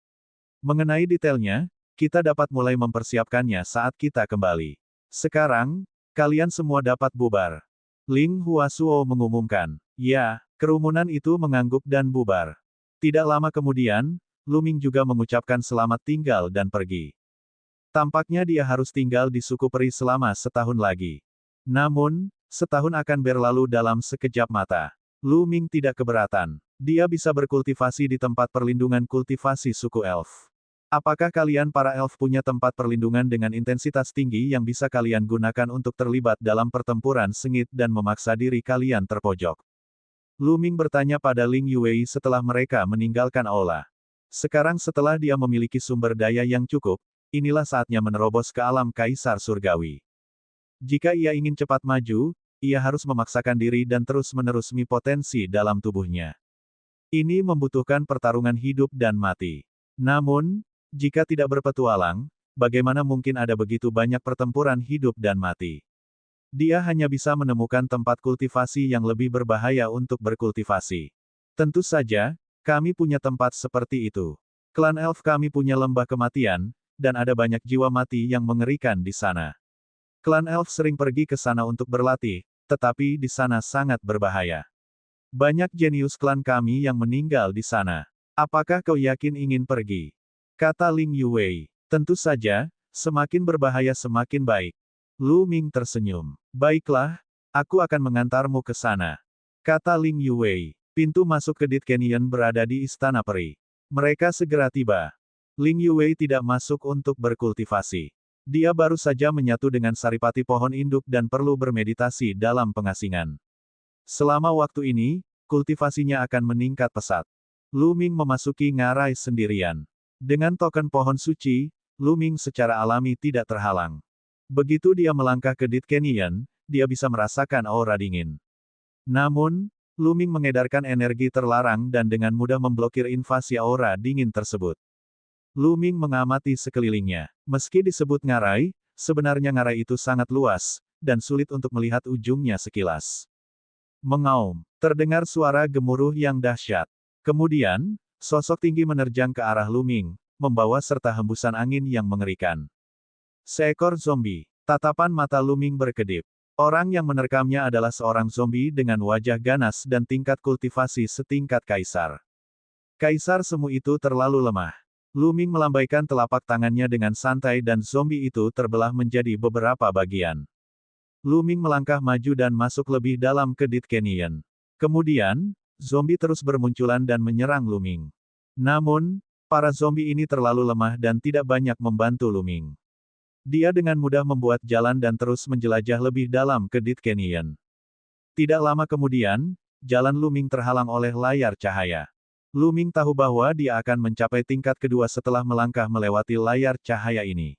Mengenai detailnya, kita dapat mulai mempersiapkannya saat kita kembali. Sekarang, kalian semua dapat bubar. Ling Huasuo mengumumkan. Ya, kerumunan itu mengangguk dan bubar. Tidak lama kemudian, Lu Ming juga mengucapkan selamat tinggal dan pergi. Tampaknya dia harus tinggal di suku peri selama setahun lagi. Namun, setahun akan berlalu dalam sekejap mata. Lu Ming tidak keberatan. Dia bisa berkultivasi di tempat perlindungan kultivasi suku elf. Apakah kalian para elf punya tempat perlindungan dengan intensitas tinggi yang bisa kalian gunakan untuk terlibat dalam pertempuran sengit dan memaksa diri kalian terpojok? Lu Ming bertanya pada Ling Yue setelah mereka meninggalkan aula. Sekarang setelah dia memiliki sumber daya yang cukup, inilah saatnya menerobos ke alam Kaisar Surgawi. Jika ia ingin cepat maju, ia harus memaksakan diri dan terus-menerus potensi dalam tubuhnya. Ini membutuhkan pertarungan hidup dan mati. Namun, jika tidak berpetualang, bagaimana mungkin ada begitu banyak pertempuran hidup dan mati? Dia hanya bisa menemukan tempat kultivasi yang lebih berbahaya untuk berkultivasi. Tentu saja, kami punya tempat seperti itu. Klan Elf kami punya lembah kematian, dan ada banyak jiwa mati yang mengerikan di sana. Klan Elf sering pergi ke sana untuk berlatih, tetapi di sana sangat berbahaya. Banyak jenius klan kami yang meninggal di sana. Apakah kau yakin ingin pergi? Kata Ling Yuwei. Tentu saja, semakin berbahaya semakin baik. Lu Ming tersenyum. Baiklah, aku akan mengantarmu ke sana. Kata Ling Yuwei. Pintu masuk ke Dead Canyon berada di Istana Peri. Mereka segera tiba. Ling Yuwei tidak masuk untuk berkultivasi. Dia baru saja menyatu dengan saripati pohon induk dan perlu bermeditasi dalam pengasingan. Selama waktu ini, kultivasinya akan meningkat pesat. Lu Ming memasuki ngarai sendirian. Dengan token pohon suci, Lu Ming secara alami tidak terhalang. Begitu dia melangkah ke Dead Canyon, dia bisa merasakan aura dingin. Namun, Lu Ming mengedarkan energi terlarang dan dengan mudah memblokir invasi aura dingin tersebut. Lu Ming mengamati sekelilingnya. Meski disebut ngarai, sebenarnya ngarai itu sangat luas, dan sulit untuk melihat ujungnya sekilas. Mengaum. Terdengar suara gemuruh yang dahsyat. Kemudian, sosok tinggi menerjang ke arah Lu Ming, membawa serta hembusan angin yang mengerikan. Seekor zombie. Tatapan mata Lu Ming berkedip. Orang yang menerkamnya adalah seorang zombie dengan wajah ganas dan tingkat kultivasi setingkat kaisar. Kaisar semu itu terlalu lemah. Lu Ming melambaikan telapak tangannya dengan santai dan zombie itu terbelah menjadi beberapa bagian. Lu Ming melangkah maju dan masuk lebih dalam ke Dead Canyon. Kemudian, zombie terus bermunculan dan menyerang Lu Ming. Namun, para zombie ini terlalu lemah dan tidak banyak membantu Lu Ming. Dia dengan mudah membuat jalan dan terus menjelajah lebih dalam ke Dead Canyon. Tidak lama kemudian, jalan Lu Ming terhalang oleh layar cahaya. Lu Ming tahu bahwa dia akan mencapai tingkat kedua setelah melangkah melewati layar cahaya ini.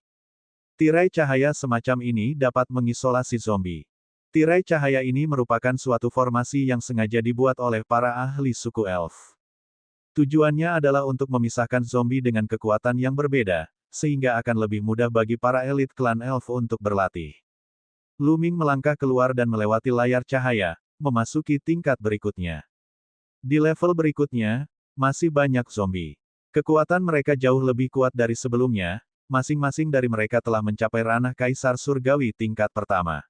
Tirai cahaya semacam ini dapat mengisolasi zombie. Tirai cahaya ini merupakan suatu formasi yang sengaja dibuat oleh para ahli suku elf. Tujuannya adalah untuk memisahkan zombie dengan kekuatan yang berbeda, sehingga akan lebih mudah bagi para elit klan elf untuk berlatih. Lu Ming melangkah keluar dan melewati layar cahaya, memasuki tingkat berikutnya. Di level berikutnya, masih banyak zombie. Kekuatan mereka jauh lebih kuat dari sebelumnya. Masing-masing dari mereka telah mencapai ranah Kaisar Surgawi tingkat pertama.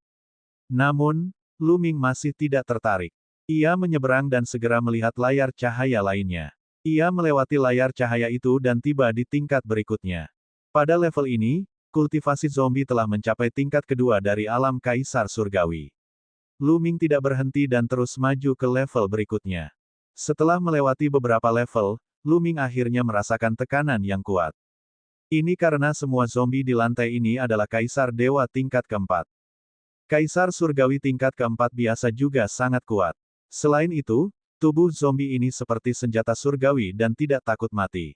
Namun, Lu Ming masih tidak tertarik. Ia menyeberang dan segera melihat layar cahaya lainnya. Ia melewati layar cahaya itu dan tiba di tingkat berikutnya. Pada level ini, kultivasi zombie telah mencapai tingkat kedua dari alam Kaisar Surgawi. Lu Ming tidak berhenti dan terus maju ke level berikutnya. Setelah melewati beberapa level, Lu Ming akhirnya merasakan tekanan yang kuat. Ini karena semua zombie di lantai ini adalah Kaisar Dewa tingkat keempat. Kaisar Surgawi tingkat keempat biasa juga sangat kuat. Selain itu, tubuh zombie ini seperti senjata surgawi dan tidak takut mati.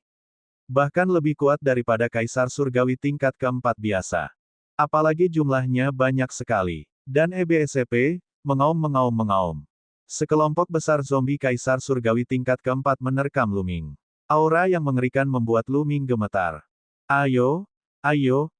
Bahkan lebih kuat daripada Kaisar Surgawi tingkat keempat biasa. Apalagi jumlahnya banyak sekali. Dan EBSCP, mengaum. Sekelompok besar zombie Kaisar Surgawi tingkat keempat menerkam Lu Ming. Aura yang mengerikan membuat Lu Ming gemetar. Ayo,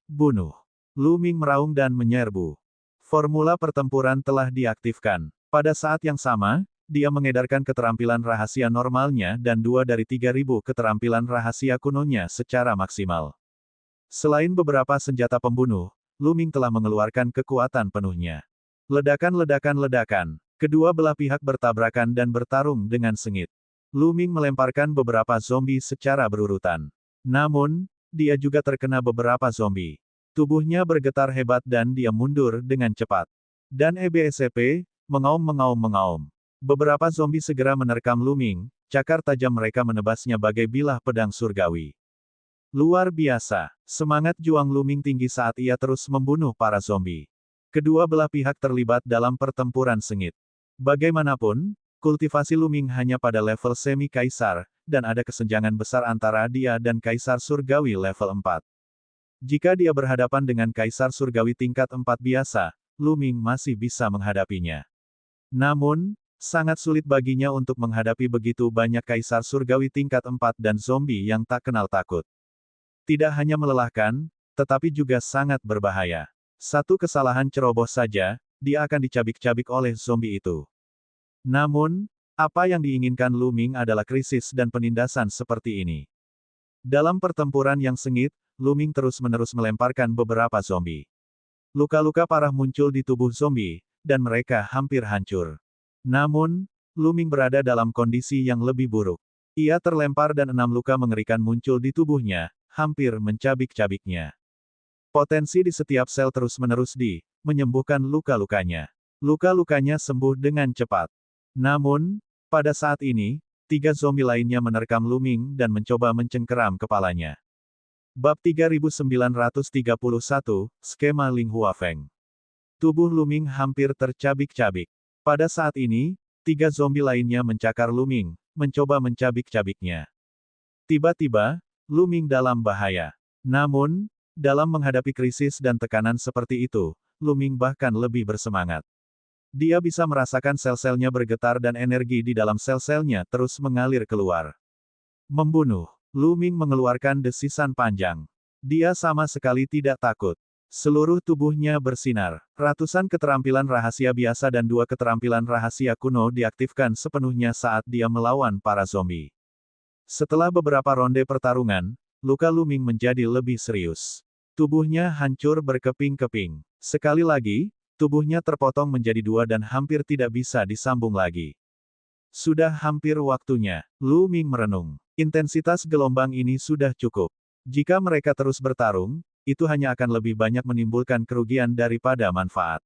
bunuh. Lu Ming meraung dan menyerbu. Formula pertempuran telah diaktifkan. Pada saat yang sama, dia mengedarkan keterampilan rahasia normalnya dan 2 dari 3.000 keterampilan rahasia kunonya secara maksimal. Selain beberapa senjata pembunuh, Lu Ming telah mengeluarkan kekuatan penuhnya. Ledakan. Kedua belah pihak bertabrakan dan bertarung dengan sengit. Lu Ming melemparkan beberapa zombie secara berurutan. Namun, dia juga terkena beberapa zombie. Tubuhnya bergetar hebat dan dia mundur dengan cepat. Dan EBSCP, mengaum. Beberapa zombie segera menerkam Lu Ming, cakar tajam mereka menebasnya bagai bilah pedang surgawi. Luar biasa, semangat juang Lu Ming tinggi saat ia terus membunuh para zombie. Kedua belah pihak terlibat dalam pertempuran sengit. Bagaimanapun, Kultivasi Lu Ming hanya pada level semi-kaisar, dan ada kesenjangan besar antara dia dan kaisar surgawi level 4. Jika dia berhadapan dengan kaisar surgawi tingkat 4 biasa, Lu Ming masih bisa menghadapinya. Namun, sangat sulit baginya untuk menghadapi begitu banyak kaisar surgawi tingkat 4 dan zombie yang tak kenal takut. Tidak hanya melelahkan, tetapi juga sangat berbahaya. Satu kesalahan ceroboh saja, dia akan dicabik-cabik oleh zombie itu. Namun, apa yang diinginkan Lu Ming adalah krisis dan penindasan seperti ini. Dalam pertempuran yang sengit, Lu Ming terus-menerus melemparkan beberapa zombie. Luka-luka parah muncul di tubuh zombie, dan mereka hampir hancur. Namun, Lu Ming berada dalam kondisi yang lebih buruk. Ia terlempar dan 6 luka mengerikan muncul di tubuhnya, hampir mencabik-cabiknya. Potensi di setiap sel terus-menerus menyembuhkan luka-lukanya. Luka-lukanya sembuh dengan cepat. Namun, pada saat ini, 3 zombie lainnya menerkam Lu Ming dan mencoba mencengkeram kepalanya. Bab 3931, Skema Ling Huafeng. Tubuh Lu Ming hampir tercabik-cabik. Pada saat ini, 3 zombie lainnya mencakar Lu Ming, mencoba mencabik-cabiknya. Tiba-tiba, Lu Ming dalam bahaya. Namun, dalam menghadapi krisis dan tekanan seperti itu, Lu Ming bahkan lebih bersemangat. Dia bisa merasakan sel-selnya bergetar dan energi di dalam sel-selnya terus mengalir keluar. Membunuh. Lu Ming mengeluarkan desisan panjang. Dia sama sekali tidak takut. Seluruh tubuhnya bersinar. Ratusan keterampilan rahasia biasa dan 2 keterampilan rahasia kuno diaktifkan sepenuhnya saat dia melawan para zombie. Setelah beberapa ronde pertarungan, luka Lu Ming menjadi lebih serius. Tubuhnya hancur berkeping-keping. Sekali lagi, tubuhnya terpotong menjadi 2 dan hampir tidak bisa disambung lagi. Sudah hampir waktunya, Lu Ming merenung. Intensitas gelombang ini sudah cukup. Jika mereka terus bertarung, itu hanya akan lebih banyak menimbulkan kerugian daripada manfaat.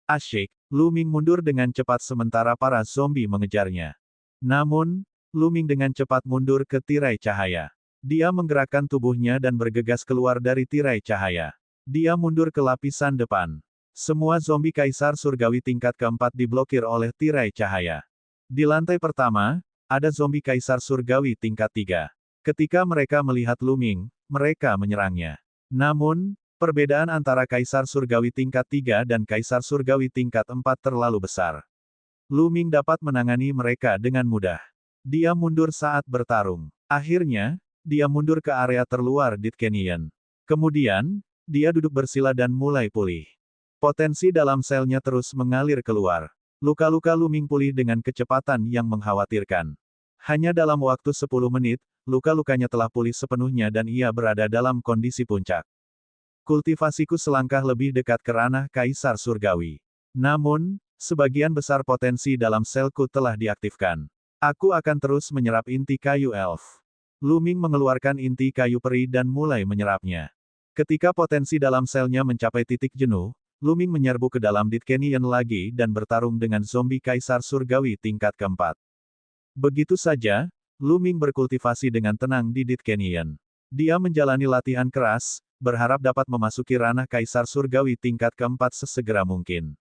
Asyik, Lu Ming mundur dengan cepat sementara para zombie mengejarnya. Namun, Lu Ming dengan cepat mundur ke tirai cahaya. Dia menggerakkan tubuhnya dan bergegas keluar dari tirai cahaya. Dia mundur ke lapisan depan. Semua zombie kaisar surgawi tingkat keempat diblokir oleh tirai cahaya. Di lantai pertama, ada zombie kaisar surgawi tingkat 3. Ketika mereka melihat Lu Ming, mereka menyerangnya. Namun, perbedaan antara kaisar surgawi tingkat 3 dan kaisar surgawi tingkat 4 terlalu besar. Lu Ming dapat menangani mereka dengan mudah. Dia mundur saat bertarung. Akhirnya, dia mundur ke area terluar Dead Canyon. Kemudian, dia duduk bersila dan mulai pulih. Potensi dalam selnya terus mengalir keluar. Luka-luka Lu Ming pulih dengan kecepatan yang mengkhawatirkan. Hanya dalam waktu 10 menit, luka-lukanya telah pulih sepenuhnya dan ia berada dalam kondisi puncak. Kultivasiku selangkah lebih dekat ke ranah Kaisar Surgawi. Namun, sebagian besar potensi dalam selku telah diaktifkan. Aku akan terus menyerap inti kayu elf. Lu Ming mengeluarkan inti kayu peri dan mulai menyerapnya. Ketika potensi dalam selnya mencapai titik jenuh, Lu Ming menyerbu ke dalam Dead Canyon lagi dan bertarung dengan zombie kaisar surgawi tingkat keempat. Begitu saja, Lu Ming berkultivasi dengan tenang di Dead Canyon. Dia menjalani latihan keras, berharap dapat memasuki ranah kaisar surgawi tingkat keempat sesegera mungkin.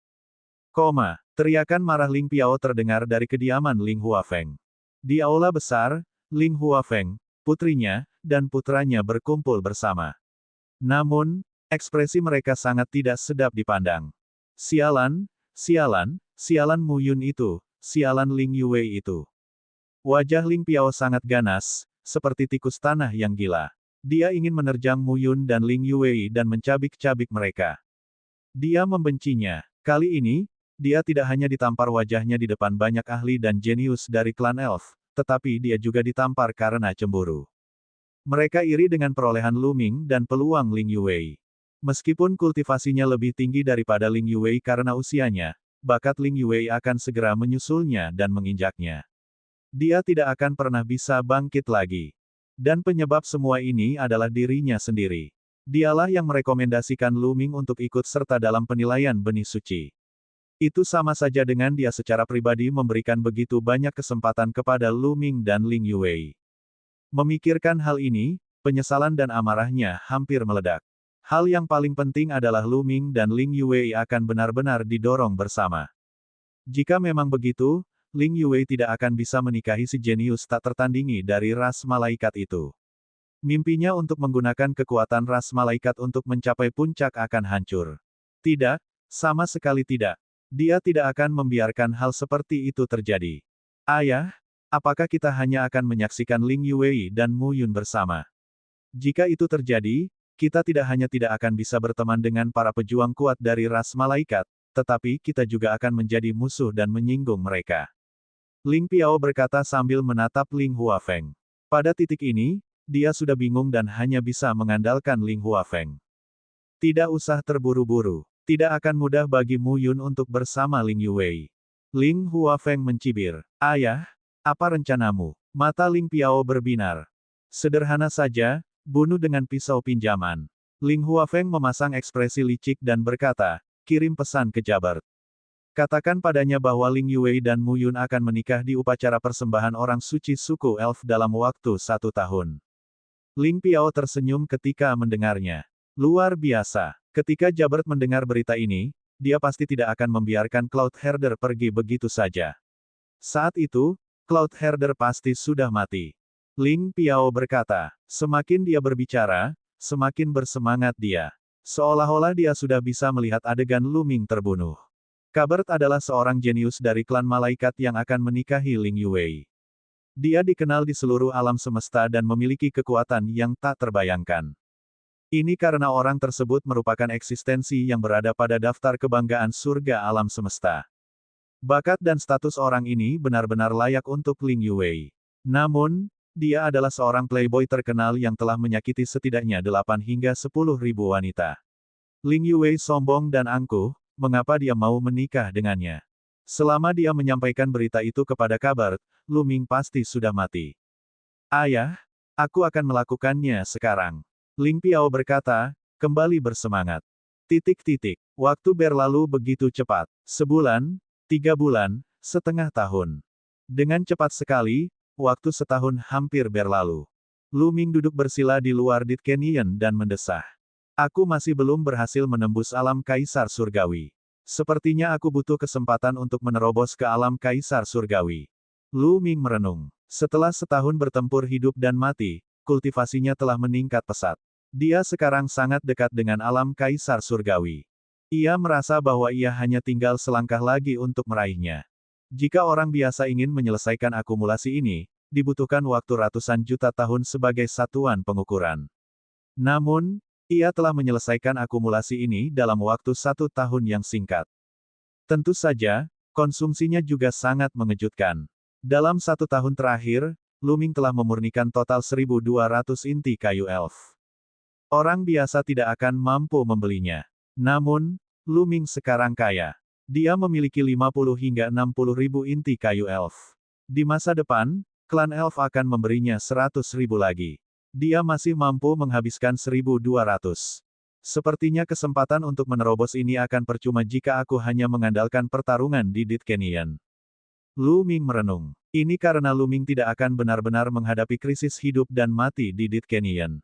Teriakan marah Ling Piao terdengar dari kediaman Ling Huafeng. Di aula besar, Ling Huafeng, putrinya, dan putranya berkumpul bersama. Namun, ekspresi mereka sangat tidak sedap dipandang. Sialan, sialan, sialan Mu Yun itu, sialan Ling Yue itu. Wajah Ling Piao sangat ganas, seperti tikus tanah yang gila. Dia ingin menerjang Mu Yun dan Ling Yue dan mencabik-cabik mereka. Dia membencinya. Kali ini, dia tidak hanya ditampar wajahnya di depan banyak ahli dan jenius dari klan elf, tetapi dia juga ditampar karena cemburu. Mereka iri dengan perolehan Lu Ming dan peluang Ling Yue. Meskipun kultivasinya lebih tinggi daripada Ling Yue karena usianya, bakat Ling Yue akan segera menyusulnya dan menginjaknya. Dia tidak akan pernah bisa bangkit lagi. Dan penyebab semua ini adalah dirinya sendiri. Dialah yang merekomendasikan Lu Ming untuk ikut serta dalam penilaian benih suci. Itu sama saja dengan dia secara pribadi memberikan begitu banyak kesempatan kepada Lu Ming dan Ling Yue. Memikirkan hal ini, penyesalan dan amarahnya hampir meledak. Hal yang paling penting adalah Lu Ming dan Ling Yue akan benar-benar didorong bersama. Jika memang begitu, Ling Yue tidak akan bisa menikahi si jenius tak tertandingi dari ras malaikat itu. Mimpinya untuk menggunakan kekuatan ras malaikat untuk mencapai puncak akan hancur. Tidak, sama sekali tidak. Dia tidak akan membiarkan hal seperti itu terjadi. Ayah, apakah kita hanya akan menyaksikan Ling Yue dan Mu Yun bersama? Jika itu terjadi, kita tidak hanya tidak akan bisa berteman dengan para pejuang kuat dari ras malaikat, tetapi kita juga akan menjadi musuh dan menyinggung mereka. Ling Piao berkata sambil menatap Ling Huafeng. Pada titik ini, dia sudah bingung dan hanya bisa mengandalkan Ling Huafeng. Tidak usah terburu-buru. Tidak akan mudah bagi Mu Yun untuk bersama Ling Yue. Ling Huafeng mencibir. Ayah, apa rencanamu? Mata Ling Piao berbinar. Sederhana saja, bunuh dengan pisau pinjaman. Ling Huafeng memasang ekspresi licik dan berkata, kirim pesan ke Jabert. Katakan padanya bahwa Ling Yue dan Mu Yun akan menikah di upacara persembahan orang suci suku elf dalam waktu 1 tahun. Ling Piao tersenyum ketika mendengarnya. Luar biasa. Ketika Jabert mendengar berita ini, dia pasti tidak akan membiarkan Cloud Herder pergi begitu saja. Saat itu, Cloud Herder pasti sudah mati. Ling Piao berkata, semakin dia berbicara, semakin bersemangat dia. Seolah-olah dia sudah bisa melihat adegan Lu Ming terbunuh. Kabert adalah seorang jenius dari klan malaikat yang akan menikahi Ling Yue. Dia dikenal di seluruh alam semesta dan memiliki kekuatan yang tak terbayangkan. Ini karena orang tersebut merupakan eksistensi yang berada pada daftar kebanggaan surga alam semesta. Bakat dan status orang ini benar-benar layak untuk Ling Yue. Namun, dia adalah seorang playboy terkenal yang telah menyakiti setidaknya 8 hingga 10 ribu wanita. Ling Yue sombong dan angkuh, mengapa dia mau menikah dengannya? Selama dia menyampaikan berita itu kepada Kabert, Lu Ming pasti sudah mati. Ayah, aku akan melakukannya sekarang. Ling Piao berkata, kembali bersemangat. Waktu berlalu begitu cepat. Sebulan, 3 bulan, setengah tahun. Dengan cepat sekali, waktu setahun hampir berlalu. Lu Ming duduk bersila di luar Dit Canyon dan mendesah. Aku masih belum berhasil menembus alam Kaisar Surgawi. Sepertinya aku butuh kesempatan untuk menerobos ke alam Kaisar Surgawi. Lu Ming merenung. Setelah setahun bertempur hidup dan mati, kultivasinya telah meningkat pesat. Dia sekarang sangat dekat dengan alam Kaisar Surgawi. Ia merasa bahwa ia hanya tinggal selangkah lagi untuk meraihnya. Jika orang biasa ingin menyelesaikan akumulasi ini, dibutuhkan waktu ratusan juta tahun sebagai satuan pengukuran. Namun, ia telah menyelesaikan akumulasi ini dalam waktu 1 tahun yang singkat. Tentu saja, konsumsinya juga sangat mengejutkan. Dalam 1 tahun terakhir, Lu Ming telah memurnikan total 1.200 inti kayu elf. Orang biasa tidak akan mampu membelinya. Namun, Lu Ming sekarang kaya. Dia memiliki 50 hingga 60 ribu inti kayu elf. Di masa depan, klan elf akan memberinya 100 ribu lagi. Dia masih mampu menghabiskan 1.200. Sepertinya kesempatan untuk menerobos ini akan percuma jika aku hanya mengandalkan pertarungan di Dit Canyon. Lu Ming merenung. Ini karena Lu Ming tidak akan benar-benar menghadapi krisis hidup dan mati di Dit Canyon.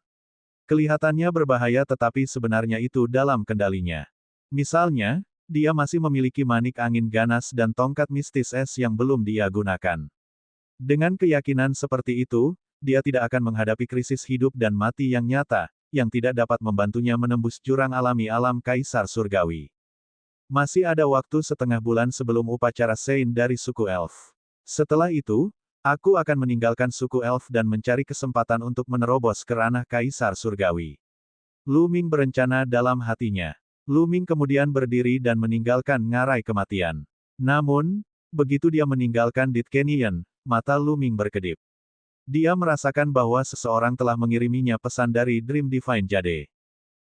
Kelihatannya berbahaya tetapi sebenarnya itu dalam kendalinya. Misalnya, dia masih memiliki manik angin ganas dan tongkat mistis es yang belum dia gunakan. Dengan keyakinan seperti itu, dia tidak akan menghadapi krisis hidup dan mati yang nyata, yang tidak dapat membantunya menembus jurang alami alam Kaisar Surgawi. Masih ada waktu setengah bulan sebelum upacara Sein dari suku Elf. Setelah itu, aku akan meninggalkan suku Elf dan mencari kesempatan untuk menerobos ke ranah Kaisar Surgawi. Lu Ming berencana dalam hatinya. Lu Ming kemudian berdiri dan meninggalkan ngarai kematian. Namun, begitu dia meninggalkan Dit Canyon, mata Lu Ming berkedip. Dia merasakan bahwa seseorang telah mengiriminya pesan dari Dream Divine Jade.